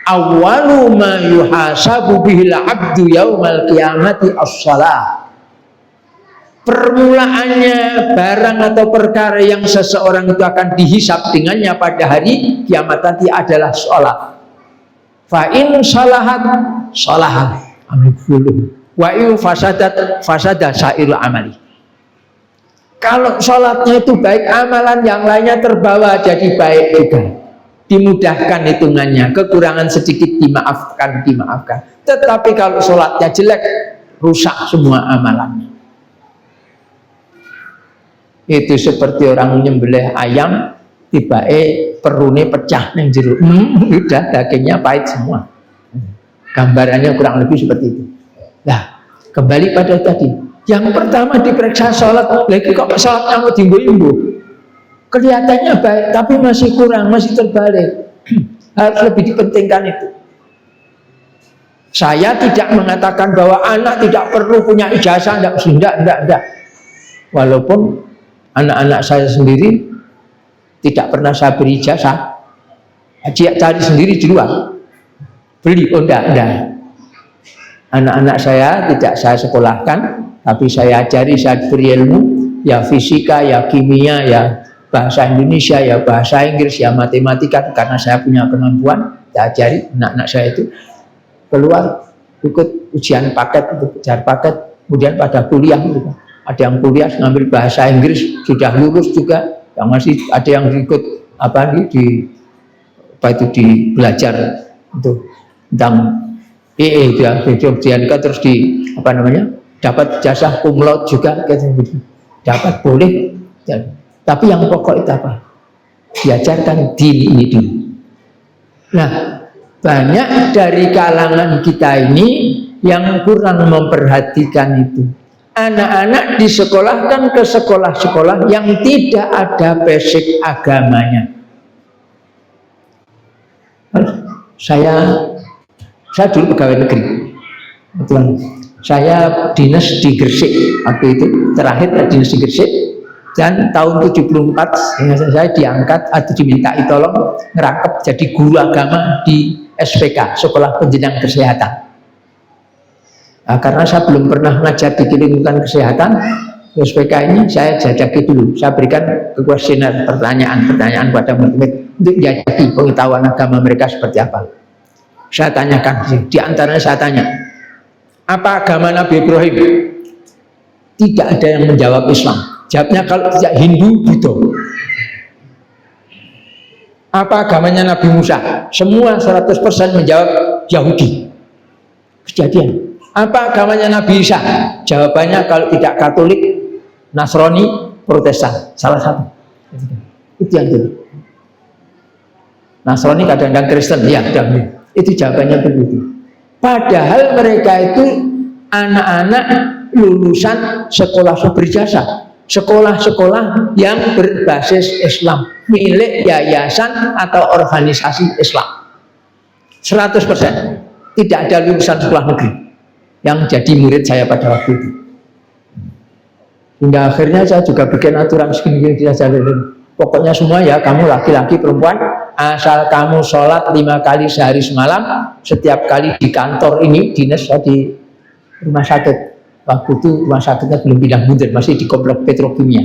Awwalu ma yuhasabu bihil abdu yaumal qiyamati as-shalah. Permulaannya barang atau perkara yang seseorang itu akan dihisab dengannya pada hari kiamat nanti adalah sholat. Fa in shalahat shalahat amrul wa in fasadat fasada sairul amali. Kalau sholatnya itu baik, amalan yang lainnya terbawa jadi baik juga, dimudahkan hitungannya, kekurangan sedikit dimaafkan. Tetapi kalau sholatnya jelek, rusak semua amalannya. Itu seperti orang menyembelih ayam, tiba perune pecah ning jero. Udah dagingnya pahit semua. Gambarannya kurang lebih seperti itu. Nah, kembali pada tadi. Yang pertama diperiksa sholat, lagi kok sholatnya mau dimbu-imbu. Kelihatannya baik, tapi masih kurang, masih terbalik. Harus lebih dipentingkan itu. Saya tidak mengatakan bahwa anak tidak perlu punya ijazah, enggak. Walaupun anak-anak saya sendiri tidak pernah saya beri ijazah. Dia cari sendiri di luar. Beli, enggak. Anak-anak saya tidak saya sekolahkan, tapi saya ajari, saya beri ilmu, ya fisika, ya kimia, ya bahasa Indonesia, ya bahasa Inggris, ya matematika, karena saya punya kemampuan, saya ajari anak-anak saya itu. Keluar ikut ujian paket, ujian paket, kemudian pada kuliah gitu. Ada yang kuliah ngambil bahasa Inggris sudah lulus juga, yang masih ada yang ikut di belajar itu tentang dia ujian terus dapat jasa cum laude juga gitu. Dapat boleh, tapi yang pokok itu apa? Diajarkan din ini dulu. Nah, banyak dari kalangan kita ini yang kurang memperhatikan itu. Anak-anak disekolahkan ke sekolah-sekolah yang tidak ada basic agamanya. Saya dulu pegawai negeri. Betul. Saya dinas di Gresik waktu itu, terakhir dinas di Gresik. Dan tahun 74 saya diangkat atau dimintai tolong ngerangkep jadi guru agama di SPK, Sekolah Penjenjang Kesehatan. Nah, karena saya belum pernah ngajar di lingkungan kesehatan, SPK ini saya jajaki dulu. Saya berikan kuesioner pertanyaan pada murid untuk jajaki pengetahuan agama mereka seperti apa. Saya tanyakan, di antaranya saya tanya, apa agama Nabi Ibrahim? Tidak ada yang menjawab Islam. Jawabnya kalau tidak Hindu, Buddha. Apa agamanya Nabi Musa? Semua 100% menjawab Yahudi. Kejadian. Apa agamanya Nabi Isa? Jawabannya kalau tidak Katolik, Nasrani, Protestan. Salah satu. Itu yang dulu. Nasrani kadang-kadang Kristen, ya, itu jawabannya begitu. Padahal mereka itu anak-anak lulusan sekolah berjasa. Sekolah-sekolah yang berbasis Islam, milik yayasan atau organisasi Islam. 100%. Tidak ada lulusan sekolah negeri yang jadi murid saya pada waktu itu. Hingga akhirnya saya juga bikin aturan segini-gini saja. Pokoknya semua ya, kamu laki-laki perempuan, asal kamu sholat 5 kali sehari semalam, setiap kali di kantor ini, dinas saya di rumah sakit. Waktu itu rumah sakitnya belum pindah Bunder, masih di komplek petrokimia,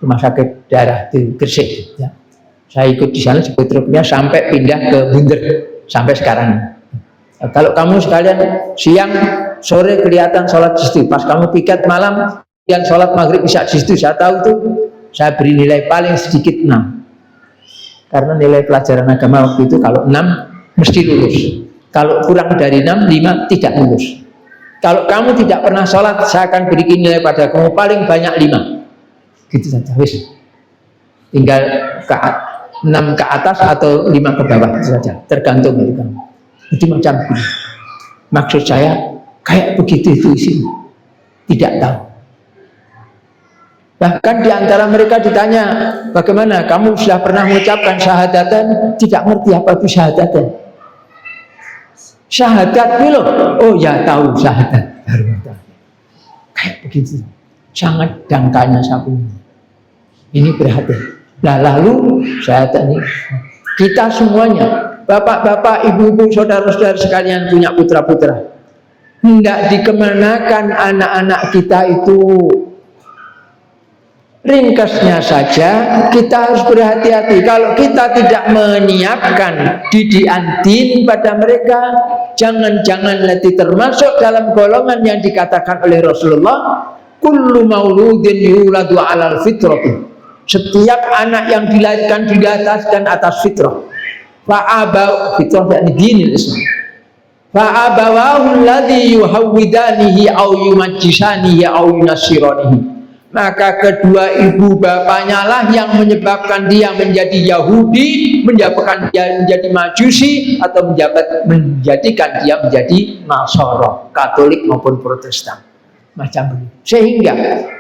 rumah sakit daerah di Gresik. Ya. Saya ikut di sana di petrokimia sampai pindah ke Bunder sampai sekarang. Nah, kalau kamu sekalian siang sore kelihatan sholat di situ, pas kamu piket malam yang sholat maghrib bisa di situ, saya tahu itu, saya beri nilai paling sedikit 6, karena nilai pelajaran agama waktu itu kalau 6 mesti lulus, kalau kurang dari 6, 5 tidak lulus. Kalau kamu tidak pernah sholat, saya akan berikan nilai pada kamu paling banyak 5. Gitu saja, wis. Tinggal 6 ke atas atau 5 ke bawah saja, tergantung dari kamu. Itu macam begini. Maksud saya kayak begitu itu isinya. Tidak tahu. Bahkan di antara mereka ditanya, bagaimana kamu sudah pernah mengucapkan syahadatan? Tidak ngerti apa itu syahadatan. Syahadat dulu, oh ya tahu syahadat, baru tahu. Kayak begitu, sangat dangkalnya sapu. Ini prihatin. Nah lalu syahadat ini, kita semuanya, bapak-bapak, ibu-ibu, saudara-saudara sekalian punya putra-putra, hendak dikemanakan anak-anak kita itu. Ringkasnya saja, kita harus berhati-hati. Kalau kita tidak menyiapkan didikan din pada mereka, jangan-jangan nanti termasuk dalam golongan yang dikatakan oleh Rasulullah, kullu mauludin yuladu alal fitrati. Setiap anak yang dilahirkan di atas dan atas fitrah. Fa'abau fitrah yakni dinil Islam. Fa'abawahu alladhi yuhawwidanihi au yumajjisanihi au yunasiranihi. maka kedua ibu bapaknya lah yang menyebabkan dia menjadi Yahudi, menyebabkan dia menjadi Majusi, atau menjadikan dia menjadi Nasara, Katolik maupun Protestan. Macam begitu. Sehingga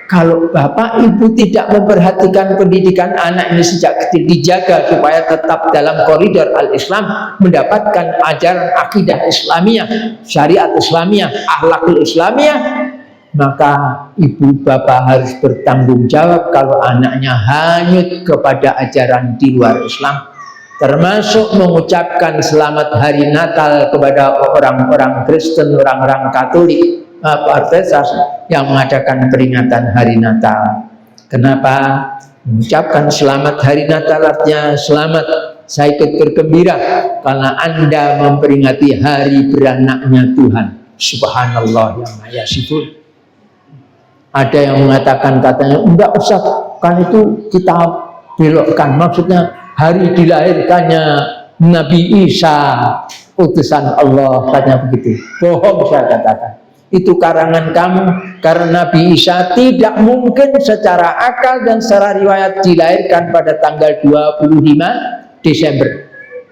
kalau bapak ibu tidak memperhatikan pendidikan anak ini sejak kecil, dijaga supaya tetap dalam koridor al-Islam, mendapatkan ajaran akidah Islamiyah, syariat Islamiyah, akhlakul Islamiyah, maka ibu bapak harus bertanggung jawab kalau anaknya hanyut kepada ajaran di luar Islam, termasuk mengucapkan selamat hari Natal kepada orang-orang Kristen, orang-orang Katolik, Protestan yang mengadakan peringatan hari Natal. Kenapa? Mengucapkan selamat hari Natal artinya selamat, saya ikut bergembira karena Anda memperingati hari beranaknya Tuhan. Subhanallah yang Maha Yasifun. Ada yang mengatakan katanya, enggak usah, kan itu kita belokkan, maksudnya hari dilahirkannya Nabi Isa, utusan Allah, katanya begitu. Bohong, saya katakan. Itu karangan kamu, karena Nabi Isa tidak mungkin secara akal dan secara riwayat dilahirkan pada tanggal 25 Desember.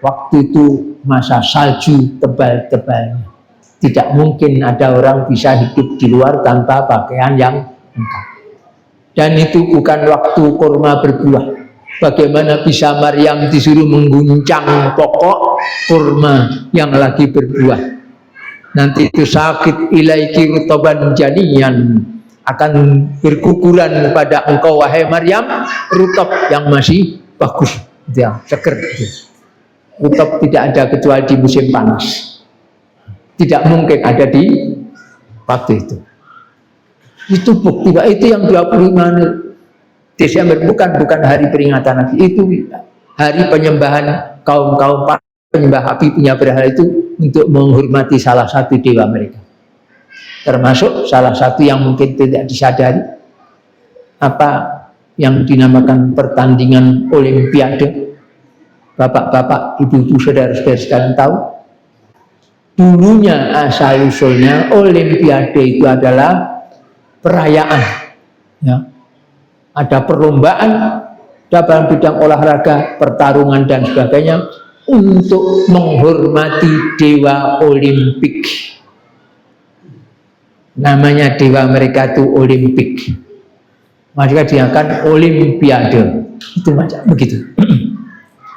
Waktu itu masa salju tebal-tebalnya. Tidak mungkin ada orang bisa hidup di luar tanpa pakaian yang lengkap. Dan itu bukan waktu kurma berbuah. Bagaimana bisa Maryam disuruh mengguncang pokok kurma yang lagi berbuah? Nanti itu sakit ilaiki rutoban janiyan, akan berguguran pada engkau wahai Maryam rutob yang masih bagus, ya, seger. Rutob tidak ada kecuali di musim panas. Tidak mungkin ada di waktu itu. Itu bukti, itu yang 25 Desember bukan hari peringatan lagi. Itu hari penyembahan kaum-kaum penyembah api, punya berhala itu untuk menghormati salah satu dewa mereka. Termasuk salah satu yang mungkin tidak disadari, apa yang dinamakan pertandingan Olimpiade. Bapak-bapak, ibu-ibu, saudara-saudara sekalian tahu, dulunya asal usulnya Olimpiade itu adalah perayaan, ya. Ada perlombaan dalam bidang olahraga, pertarungan dan sebagainya untuk menghormati dewa Olimpik. Namanya dewa mereka itu Olimpik, maka dia akan Olimpiade. Itu macam begitu.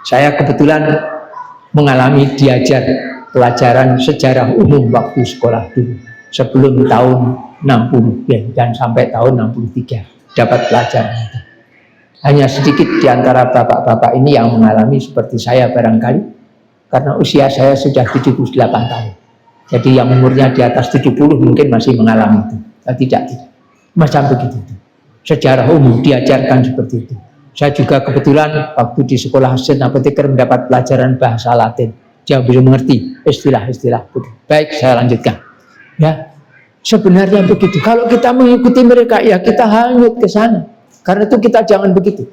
Saya kebetulan mengalami diajar pelajaran sejarah umum waktu sekolah dulu, sebelum tahun 60 ya, dan sampai tahun 63 dapat pelajaran itu. Hanya sedikit di antara bapak-bapak ini yang mengalami seperti saya barangkali, karena usia saya sudah 78 tahun. Jadi yang umurnya di atas 70 mungkin masih mengalami itu. Tidak. Macam begitu. Sejarah umum diajarkan seperti itu. Saya juga kebetulan waktu di sekolah Hasan Apoteker mendapat pelajaran bahasa Latin. Dia belum mengerti istilah-istilah. Baik, saya lanjutkan. Ya, sebenarnya begitu. Kalau kita mengikuti mereka, ya kita hanyut ke sana. Karena itu kita jangan begitu.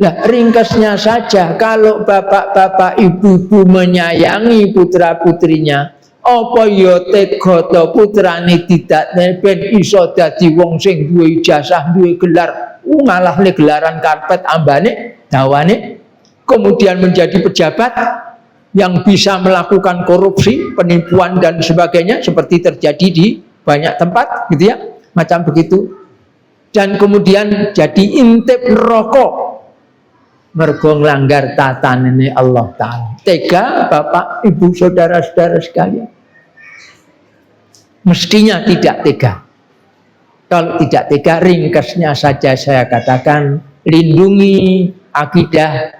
Nah, ringkasnya saja, kalau bapak-bapak, ibu-ibu menyayangi putra-putrinya, apa ya tega to putrane didakne ben iso dadi wong sing duwe ijazah, duwe gelar, ngalah le gelaran karpet ambane, dawane, kemudian menjadi pejabat yang bisa melakukan korupsi, penipuan dan sebagainya seperti terjadi di banyak tempat, gitu ya, macam begitu. Dan kemudian jadi intip rokok, mergo nglanggar tatanane Allah Ta'ala. Tega bapak, ibu, saudara-saudara sekalian? Mestinya tidak tega. Kalau tidak tega, ringkasnya saja saya katakan, lindungi akidah,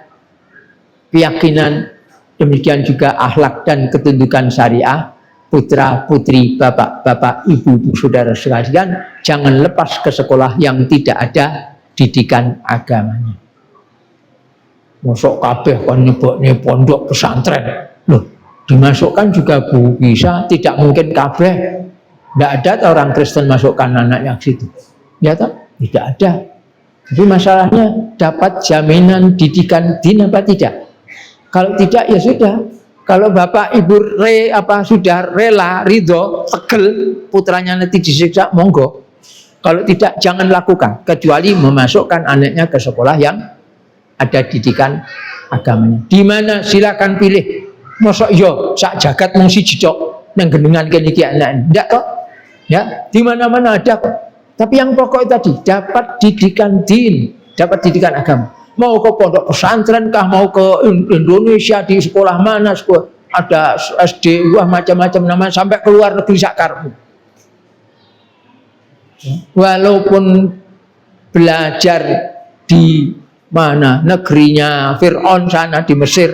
keyakinan, demikian juga akhlak dan ketundukan syariah putra putri, bapak bapak, ibu ibu, saudara sekalian. Jangan lepas ke sekolah yang tidak ada didikan agamanya. Masuk kabeh kon nyebutnya pondok pesantren, loh, dimasukkan juga bisa, tidak mungkin kabeh. Tidak ada orang Kristen masukkan anaknya ke situ, ya toh? Tidak ada. Jadi masalahnya dapat jaminan didikan din apa tidak? Kalau tidak ya sudah. Kalau bapak ibu sudah rela, ridho, tegel putranya nanti disiksa, monggo. Kalau tidak, jangan lakukan. Kecuali memasukkan anaknya ke sekolah yang ada didikan agamanya. Di mana silakan pilih. Mosok yo sak jagat mung siji tok nang gendungan kene iki anak. Ndak kok. Ya, di mana-mana ada kok. Tapi yang pokok tadi dapat didikan din, dapat didikan agama. Mau ke pondok pesantren kah, mau ke Indonesia di sekolah mana, ada SD, wah macam-macam nama, sampai ke luar negeri sakarmu. Walaupun belajar di mana, negerinya Fir'aun sana di Mesir,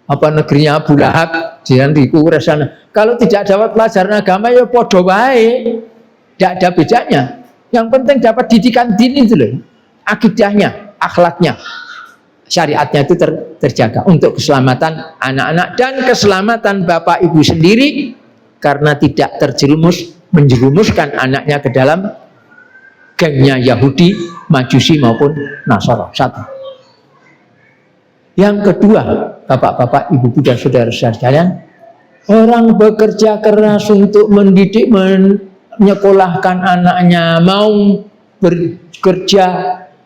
apa negerinya Abu Lahab di Kures sana. Kalau tidak dapat pelajaran agama ya podo wae, tidak ada bedanya. Yang penting dapat didikan din itu loh, akidahnya, akhlaknya, syariatnya itu terjaga untuk keselamatan anak-anak dan keselamatan bapak ibu sendiri, karena tidak menjerumuskan anaknya ke dalam gengnya Yahudi, Majusi maupun Nasara. Satu. Yang kedua, bapak-bapak, ibu-ibu dan saudara-saudara sekalian, orang bekerja keras untuk mendidik, menyekolahkan anaknya, mau bekerja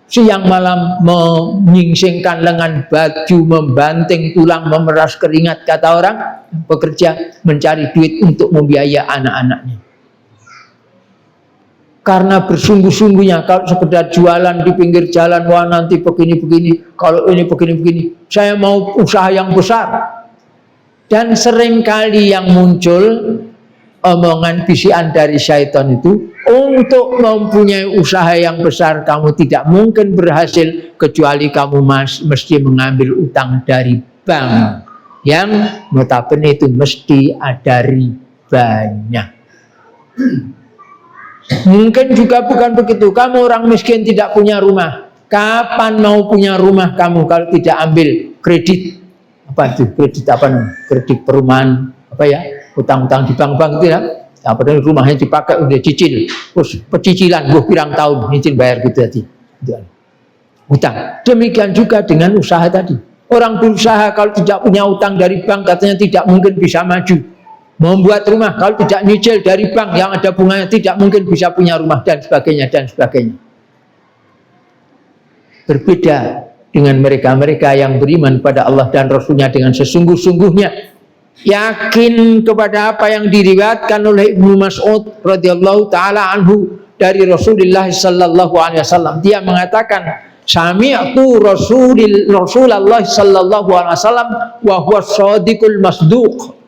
siang malam, menyingsingkan lengan baju, membanting tulang, memeras keringat, kata orang, bekerja mencari duit untuk membiayai anak-anaknya. Karena bersungguh-sungguhnya, kalau sekedar jualan di pinggir jalan, wah nanti begini-begini, kalau ini begini-begini, saya mau usaha yang besar. Dan seringkali yang muncul omongan bisikan dari syaitan itu, untuk mempunyai usaha yang besar kamu tidak mungkin berhasil kecuali kamu mesti mengambil utang dari bank yang notabene itu mesti ada ribanya. Mungkin juga bukan begitu, kamu orang miskin tidak punya rumah, kapan mau punya rumah kamu kalau tidak ambil kredit? Apa itu kredit, apa namanya, kredit perumahan, apa ya, utang-utang di bank-bank itu ya. Padahal rumahnya dipakai udah cicil, terus pecicilan gue pirang tahun nyicil bayar gitu tadi, utang. Demikian juga dengan usaha tadi. Orang berusaha kalau tidak punya utang dari bank katanya tidak mungkin bisa maju. Membuat rumah kalau tidak nyicil dari bank yang ada bunganya tidak mungkin bisa punya rumah, dan sebagainya dan sebagainya. Berbeda dengan mereka-mereka yang beriman pada Allah dan Rasulnya dengan sesungguh-sungguhnya, yakin kepada apa yang diriwayatkan oleh Ibnu Mas'ud radhiyallahu taala anhu dari Rasulullah sallallahu alaihi wasallam. Dia mengatakan, sami'tu Rasulullah sallallahu alaihi wasallam wa huwa shadiqul masduq.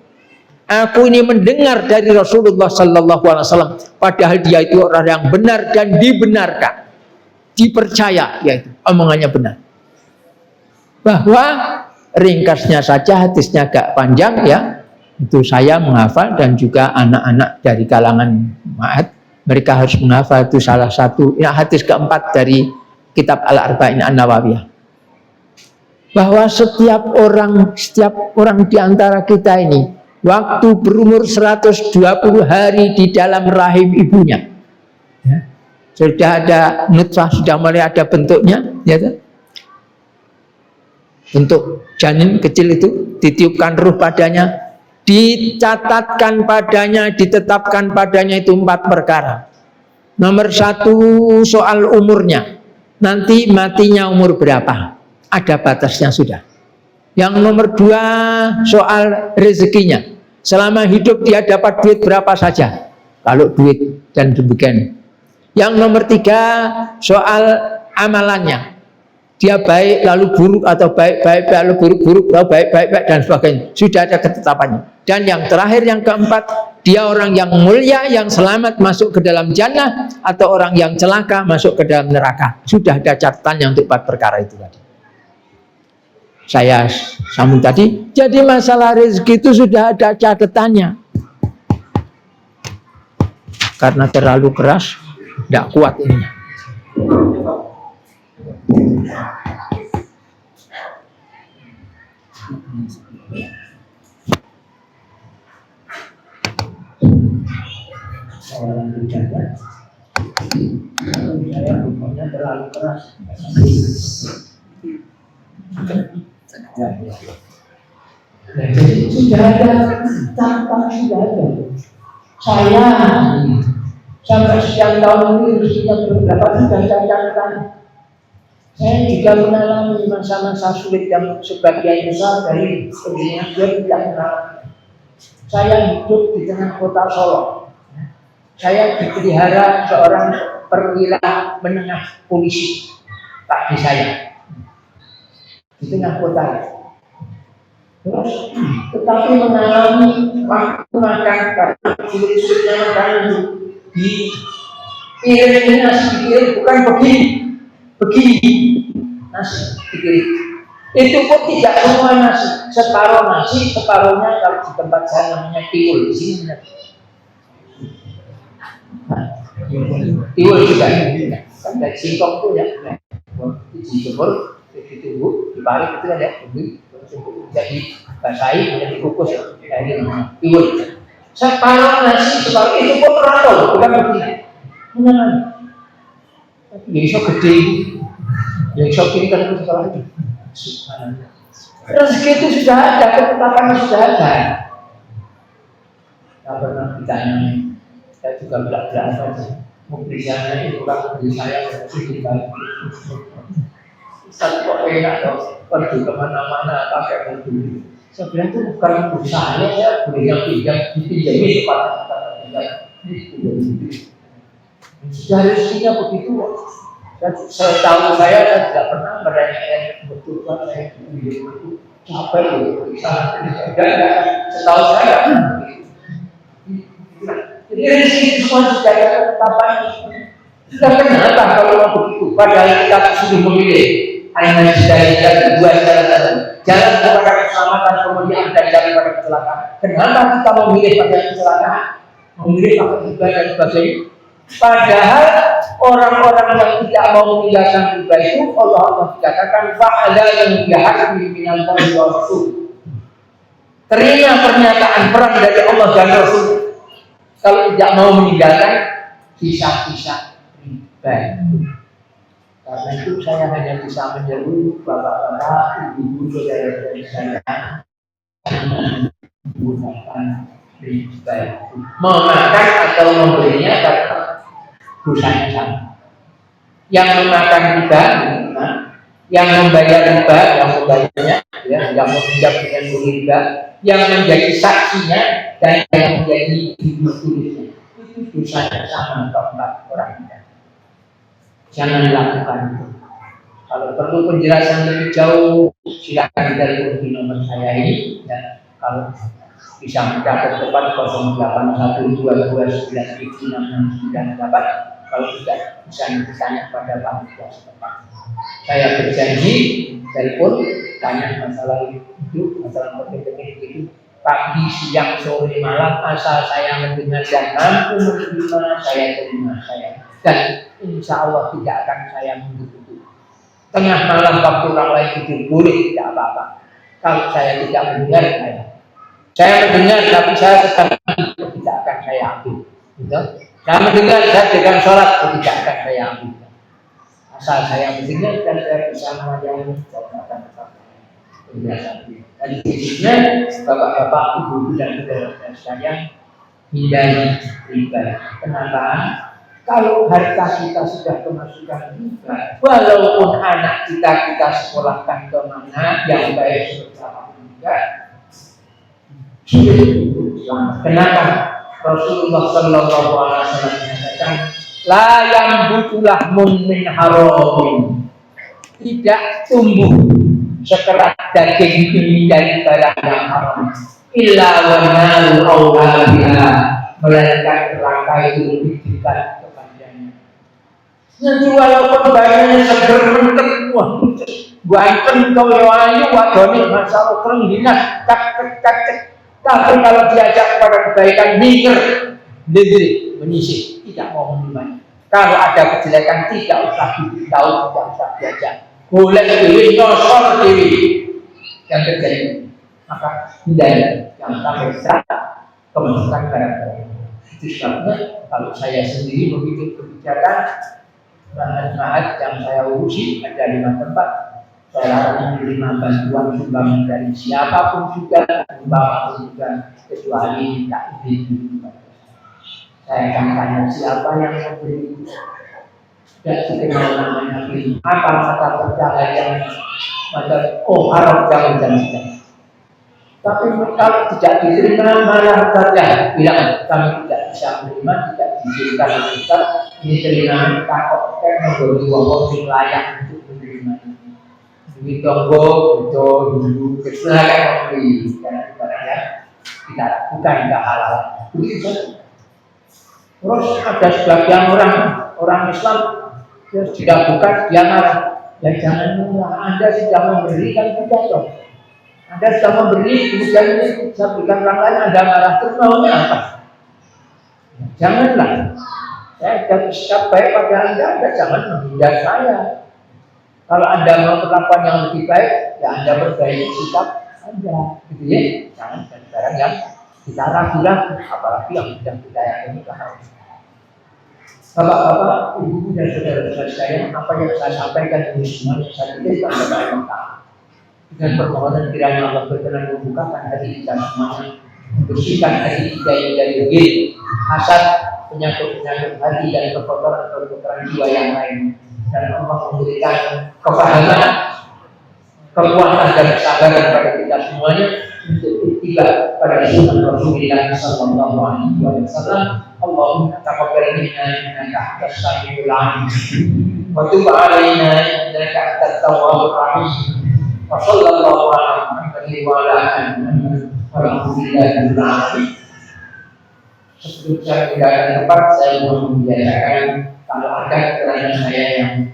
Aku ini mendengar dari Rasulullah sallallahu alaihi wasallam, padahal dia itu orang yang benar dan dibenarkan, dipercaya, yaitu omongannya benar. Bahwa ringkasnya saja, hadisnya agak panjang ya, itu saya menghafal dan juga anak-anak dari kalangan ma'at, mereka harus menghafal. Itu salah satu ya, hadis keempat dari kitab Al-Arba'in An-Nawawiyah, bahwa setiap orang di antara kita ini waktu berumur 120 hari di dalam rahim ibunya ya, sudah ada nutfah, sudah mulai ada bentuknya ya, bentuk janin kecil itu, ditiupkan ruh padanya, dicatatkan padanya, ditetapkan padanya itu 4 perkara. Nomor 1 soal umurnya, nanti matinya umur berapa, ada batasnya sudah. Yang nomor 2 soal rezekinya, selama hidup dia dapat duit berapa saja, kalau duit dan demikian. Yang nomor 3 soal amalannya, dia baik lalu buruk atau baik lalu buruk lalu baik dan sebagainya, sudah ada ketetapannya. Dan yang terakhir, yang keempat, dia orang yang mulia yang selamat masuk ke dalam jannah atau orang yang celaka masuk ke dalam neraka, sudah ada catatannya untuk 4 perkara itu tadi. Saya sambung tadi, jadi masalah rezeki itu sudah ada catatannya. Karena terlalu keras, tidak kuat ini. Orang berjaga, saya rumahnya terlalu keras. Jadi sudah ada catatan, sudah ada. Saya Sampai sekian tahun ini rezekinya berapa sudah cacat. Saya juga mengalami masa-masa sulit yang sebagian besar dari kemudian dia tidak mengalami. Saya hidup di tengah kota Solo. Saya dipelihara seorang perwira menengah polisi, Pak saya, di tengah kota. Terus, tetapi mengalami waktu makan karena sulit-sulitnya makan itu di piring nasi piring bukan begini nasi piring. Itu pun tidak semua nasi, separuh nasi, separuhnya kalau di tempat saya namanya tiwul di sini. Tiwul juga, kan dari singkong itu ya, dijemur, ditunggu, dibalik itu ada, jadi basahi, jadi kukus ya, kayak tiwul. Separuh nasi, separuh itu pun rata, bukan begini. Yang iso gede, yang iso pintar itu setelah itu. Rezeki itu sudah ada, ketetapan sudah ada. Tidak pernah ditanya, saya juga belajar saja. Mobilisanya itu bukan mobil saya, sedikit banget. Ustaz kok enak dong, pergi kemana-mana pakai mobil. Saya bilang itu bukan mobil saya boleh yang pinjam, dipinjami kepada saya. Sudah rezekinya begitu. Setahu saya tidak pernah merayakan betul saya itu capek loh. Setahu saya jadi rezeki semua sudah ada ketetapan. Sudah kenapa kalau mau begitu? Padahal kita sudah memilih hanya jalan dua jalan jalan kepada keselamatan kemudian ada jalan kepada kecelakaan. Kenapa kita memilih pada kecelakaan? Memilih pakai riba dan sebagainya. Padahal orang-orang yang tidak mau meninggalkan riba itu Allah dikatakan fa'ala yang jahat minal qawli wal rasul. Terima pernyataan perang dari Allah dan Rasul. Kalau tidak mau meninggalkan kisah-kisah riba. Karena itu saya hanya bisa menyeru bapak-bapak, ibu-ibu, saudara-saudara saya menggunakan riba. Memakan atau membelinya karena dosanya sama. Yang memakan riba, yang membayar riba, yang membayarnya, ya, yang meminjam dengan riba, yang menjadi saksinya dan yang menjadi ibu tulisnya, itu dosanya sama keempat orang kita. Jangan lakukan itu. Kalau perlu penjelasan lebih jauh, silakan ditelepon di nomor saya ini. Dan kalau bisa mencatat tepat 0812297698. Kalau tidak bisa ditanya pada panitia setempat. Saya berjanji telepon tanya masalah itu, masalah penting-penting itu pagi, siang, sore, malam asal saya mendengar dan mampu menerima saya terima saya. Dan insya Allah tidak akan saya mengikuti. Tengah malam waktu orang lain tidur boleh tidak apa-apa. Kalau saya tidak mendengar saya mendengar tapi saya sedang tidak akan saya ambil. Gitu? Saya mendengar saya sedang sholat tidak akan saya ambil. Asal saya mendengar dan saya bisa melayani saya akan tetap mendengar. Dan intinya bapak-bapak, ibu-ibu dan saudara sekalian hindari riba. Kenapa? Kalau harta kita sudah kemasukan riba, walaupun anak kita sekolahkan ke mana yang baik seperti apa juga, sulit. Kenapa? Rasulullah Sallallahu Alaihi Wasallam mengatakan, la yang butulah min haramin, tidak tumbuh sekerat daging ini dari barang yang haram, illa wa nalu awhabiha, melainkan neraka itu lebih dekat. Nanti walaupun badannya seger mentek, wah, ganteng kau lewayu, wadoni masalah terhina, tak. Tapi kalau diajak kepada kebaikan, mikir, diri, menyisih, tidak mau menerima. Kalau ada kejelekan, tidak usah diberitahu, tidak usah diajak. Boleh diri, nyosor diri yang terjadi. Maka hindari, jangan sampai serata kemasukan barang-barang. Itu sebabnya kalau saya sendiri membuat kebijakan mahat yang saya urusi ada 5 tempat. Saya larang menerima bantuan sumbangan dari siapapun juga, apapun juga, kecuali tak izin. Saya akan tanya siapa yang memberi dan dikenal namanya beli. Apa mata percaya yang macam harap jangan. Tapi kalau tidak diterima malah saja bilang kami tidak bisa menerima, tidak diizinkan kita ini terima takut memberi wong sing layak untuk menerima ini. Duit tonggo betul dulu kesilakan memberi dan ibaratnya kita bukan tidak halal. Begitu. Terus ada sebagian orang Islam jika bukan dia marah. Ya jangan murah, Anda sudah memberikan kita dong. Anda sudah memberi, kemudian ini bisa berikan orang lain, Anda marah terus maunya apa? Janganlah. Saya sudah bersikap baik pada Anda jangan menghindar saya. Kalau Anda mau perlakuan yang lebih baik, ya Anda perbaiki sikap Anda. Gitu ya. Jangan barang yang kita ragu-ragu, apalagi yang sudah kita yakini harus. Bapak-bapak, ibu dan saudara-saudara sekalian, apa yang saya sampaikan ini semua saya titipkan kepada Allah. Dengan permohonan kiranya Allah berkenan membukakan hati kita semuanya, membersihkan hati kita yang dari begini, hasad, penyakit-penyakit hati dan kekotoran jiwa yang lain, dan Allah memberikan kefahaman, kekuatan dan kesabaran pada kita semuanya untuk bertiga pada sunnah Rasulullah sallallahu alaihi wasallam. Allahumma taqabbal minna innaka antas samiul alim wa tub alaina innaka antat tawwabur rahim. Wa sallallahu ala Muhammadin wa ala alihi walhamdulillahi rabbil alamin. Sebelum saya tinggalkan tempat, saya mau membiasakan kalau ada keterangan saya yang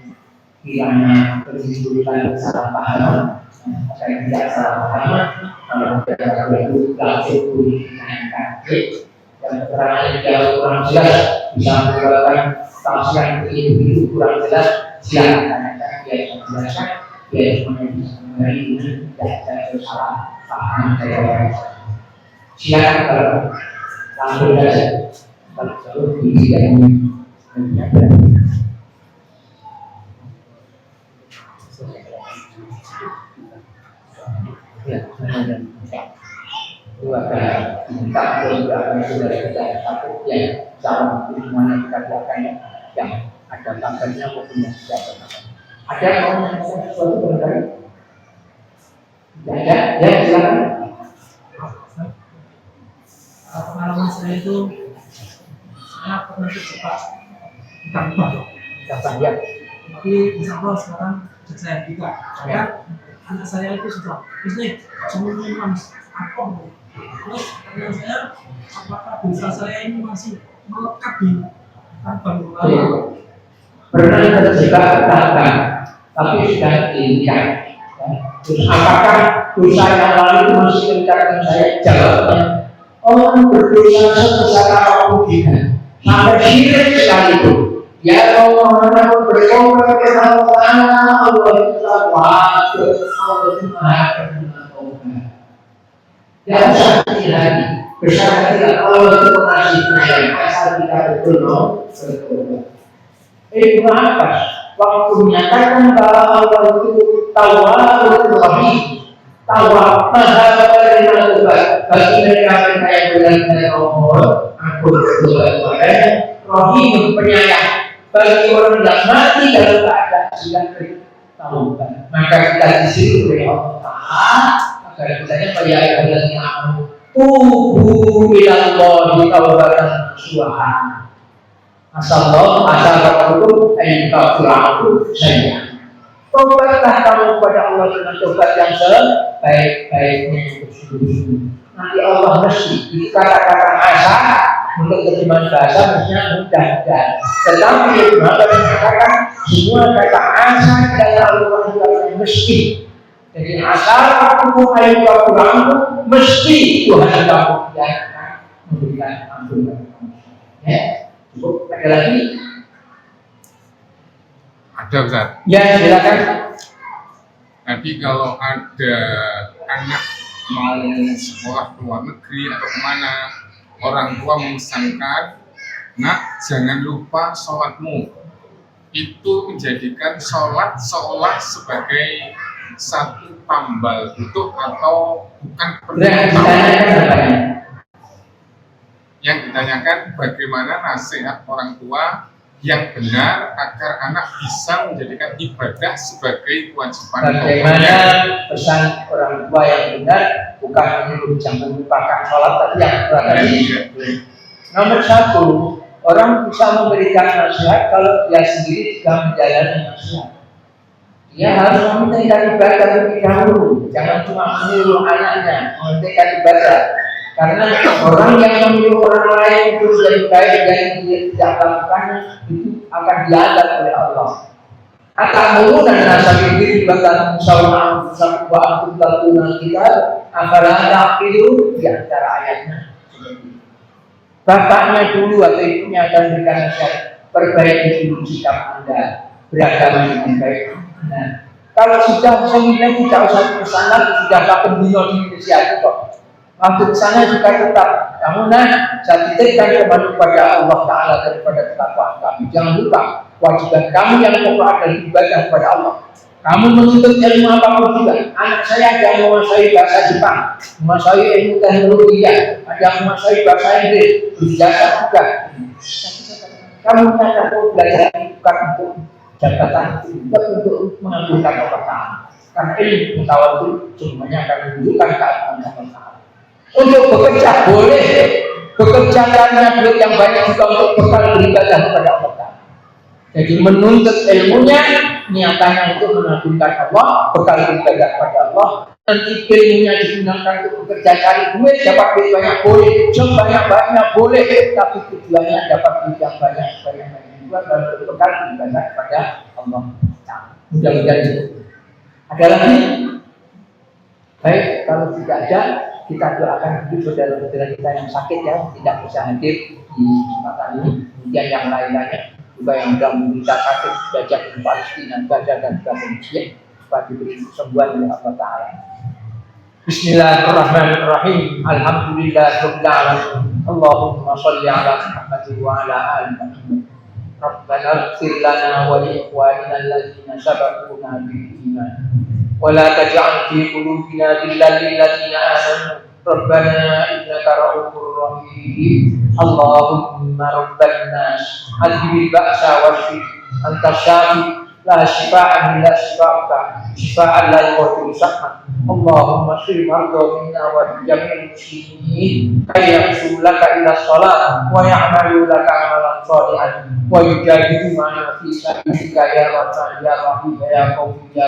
kiranya berisikan kesalahan, saya tidak salah paham. Kalau ada itu langsung ditanyakan. Yang keterangan yang kurang jelas bisa menyebabkan tafsiran individu kurang jelas, silakan tanyakan dia yang menjelaskan, dia semuanya bisa mengenai ini tidak ada salah paham saya. Silakan kalau langsung saja, kalau selalu diisi dua kali minta doa saudara kita takut yang calon semuanya kita doakan yang ada kabarnya maupun yang tidak ada. Ada yang mau menanyakan sesuatu barangkali? Tidak ada? Ya silakan. Pengalaman saya itu saya pernah terjebak di tambang. Ya. Tapi insya Allah sekarang sudah saya buka. Anak saya itu sudah ini semua aku. Terus pertanyaan saya, apakah dosa saya ini masih melekat di tambang lalu? Pernah terjebak tambang, tapi sudah diingat. Terus apakah dosa yang lalu itu masih melekat saya? Jawabnya, orang berdosa sebesar apapun juga, sampai syirik sekalipun. Ya Allah bertobat kepada Allah, Allah itu Allah itu Maha Penyayang. Jangan sakit hati, besar hati Allah itu pengasih penyayang. Asal kita bertobat. Ibnu Abbas waktu menyatakan bahwa Allah itu Tawwabur Rahim, Tawwab Maha Penerima Taubat bagi mereka yang benar-benar mohon ampun bertobat kepadanya, Rahim penyayang bagi orang yang mati dalam keadaan tidak bertaubat. Maka kita disuruh oleh Allah agar misalnya pada ayat-ayat yang aman tubuh ilallahi taubatan nasuha. Asallahu asal-asal ayyukafirahu saya. Tobatlah kamu kepada Allah dengan tobat yang sebaik-baiknya bersungguh-sungguh. Nanti Allah mesti itu kata-kata asal untuk terjemahan bahasa mestinya mudah-mudah. Tetapi Ibnu mengatakan semua kata asal dalam Al-Quran mesti. Jadi asal aku ayyukafirahu mesti Tuhan kamu yang akan memberikan ampunan. Ya. Cukup, ada lagi? Ada Ustaz. Ya silakan. Tapi kalau ada anak mau sekolah ke luar negeri atau kemana, orang tua memesankan, nak jangan lupa sholatmu. Itu menjadikan sholat seolah sebagai satu tambal bentuk atau bukan Nah, Yang ditanyakan bagaimana nasihat orang tua yang benar agar anak bisa menjadikan ibadah sebagai kewajiban Bagaimana pokoknya. pesan orang tua yang benar, bukan menyuruh jangan lupakan sholat, tapi yang tadi. Nomor satu, orang bisa memberikan nasihat kalau dia sendiri juga menjalani nasihat. Dia harus mementingkan ibadah terlebih dahulu, jangan cuma menyuruh anaknya mementingkan ibadah. Karena orang yang menyuruh orang lain untuk lebih baik dan dia tidak melakukannya itu akan diadab oleh Allah. Atamuru dan nasab itu bahkan musawarah wa antum talquna kita afala taqilu di antara ayatnya. Bapaknya dulu atau ibunya akan berikan nasihat, perbaiki dulu sikap Anda, beragama dengan baik. Nah, kalau sudah sebenarnya tidak usah ke sana, sudah pakai dunia di Indonesia itu kok. Waktu ke sana juga tetap, kamu saya titipkan kepada Allah Ta'ala daripada ketakwaan kami. Jangan lupa, kewajiban kamu yang pokok adalah ibadah kepada Allah. Kamu menuntut ilmu apapun juga. Anak saya ada yang menguasai bahasa Jepang, menguasai ilmu teknologi, ada yang menguasai bahasa Inggris, berjasa juga. Kamu nyata mau belajar bukan untuk jabatan, bukan untuk mengagungkan Allah Ta'ala. Karena ilmu pengetahuan itu semuanya akan menunjukkan keagungan Allah Ta'ala. Untuk bekerja boleh, bekerja karena duit yang banyak juga untuk bekal beribadah kepada Allah Ta'ala. Jadi menuntut ilmunya, niatannya untuk mengagungkan Allah, bekal beribadah kepada Allah. Nanti ilmunya digunakan untuk bekerja cari duit, dapat duit banyak boleh, job banyak-banyak boleh, tapi tujuannya dapat duit yang banyak-banyak juga dan bekal beribadah kepada Allah Ta'ala. Mudah-mudahan itu. Ada lagi? Baik, kalau tidak ada, kita doakan dulu saudara-saudara kita yang sakit ya, tidak bisa hadir di kesempatan ini. Kemudian yang lain-lainnya juga yang sudah menderita sakit, belajar di Palestina, Gaza dan juga Mesir, supaya diberi kesembuhan oleh Allah Ta'ala. Bismillahirrahmanirrahim. Alhamdulillahirabbil alamin. Allahumma shalli ala Muhammad wa ala ali Muhammad. Rabbana ighfir lana wa li ikhwanina alladzina sabaquna bil iman. ولا تجعل في قلوبنا غلا للذين آمنوا ربنا إنك رؤوف رحيم اللهم رب الناس أذهب البأس واشف أنت الشافي لا شفاء إلا شفاءك شفاء لا يغادر سقما اللهم اشف المرضى منا وجميع المسلمين كي يغفروا لك إلى الصلاة ويعملوا لك عملا صالحا ويجاهدوا معنا في سبيلك يا رحمن يا رحيم يا قوي يا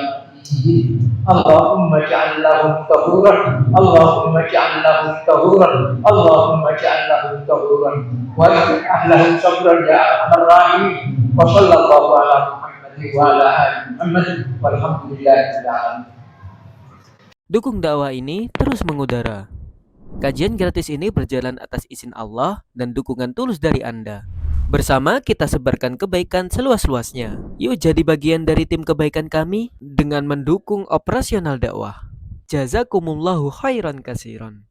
اللهم اجعل لهم طهورا اللهم اجعل لهم طهورا اللهم اجعل لهم طهورا واجعل اهلهم صبرا يا ارحم الراحمين وصلى الله على محمد وعلى ال محمد والحمد لله رب العالمين. Dukung dakwah ini terus mengudara. Kajian gratis ini berjalan atas izin Allah dan dukungan tulus dari Anda. Bersama kita sebarkan kebaikan seluas-luasnya. Yuk jadi bagian dari tim kebaikan kami dengan mendukung operasional dakwah. Jazakumullahu khairan katsiran.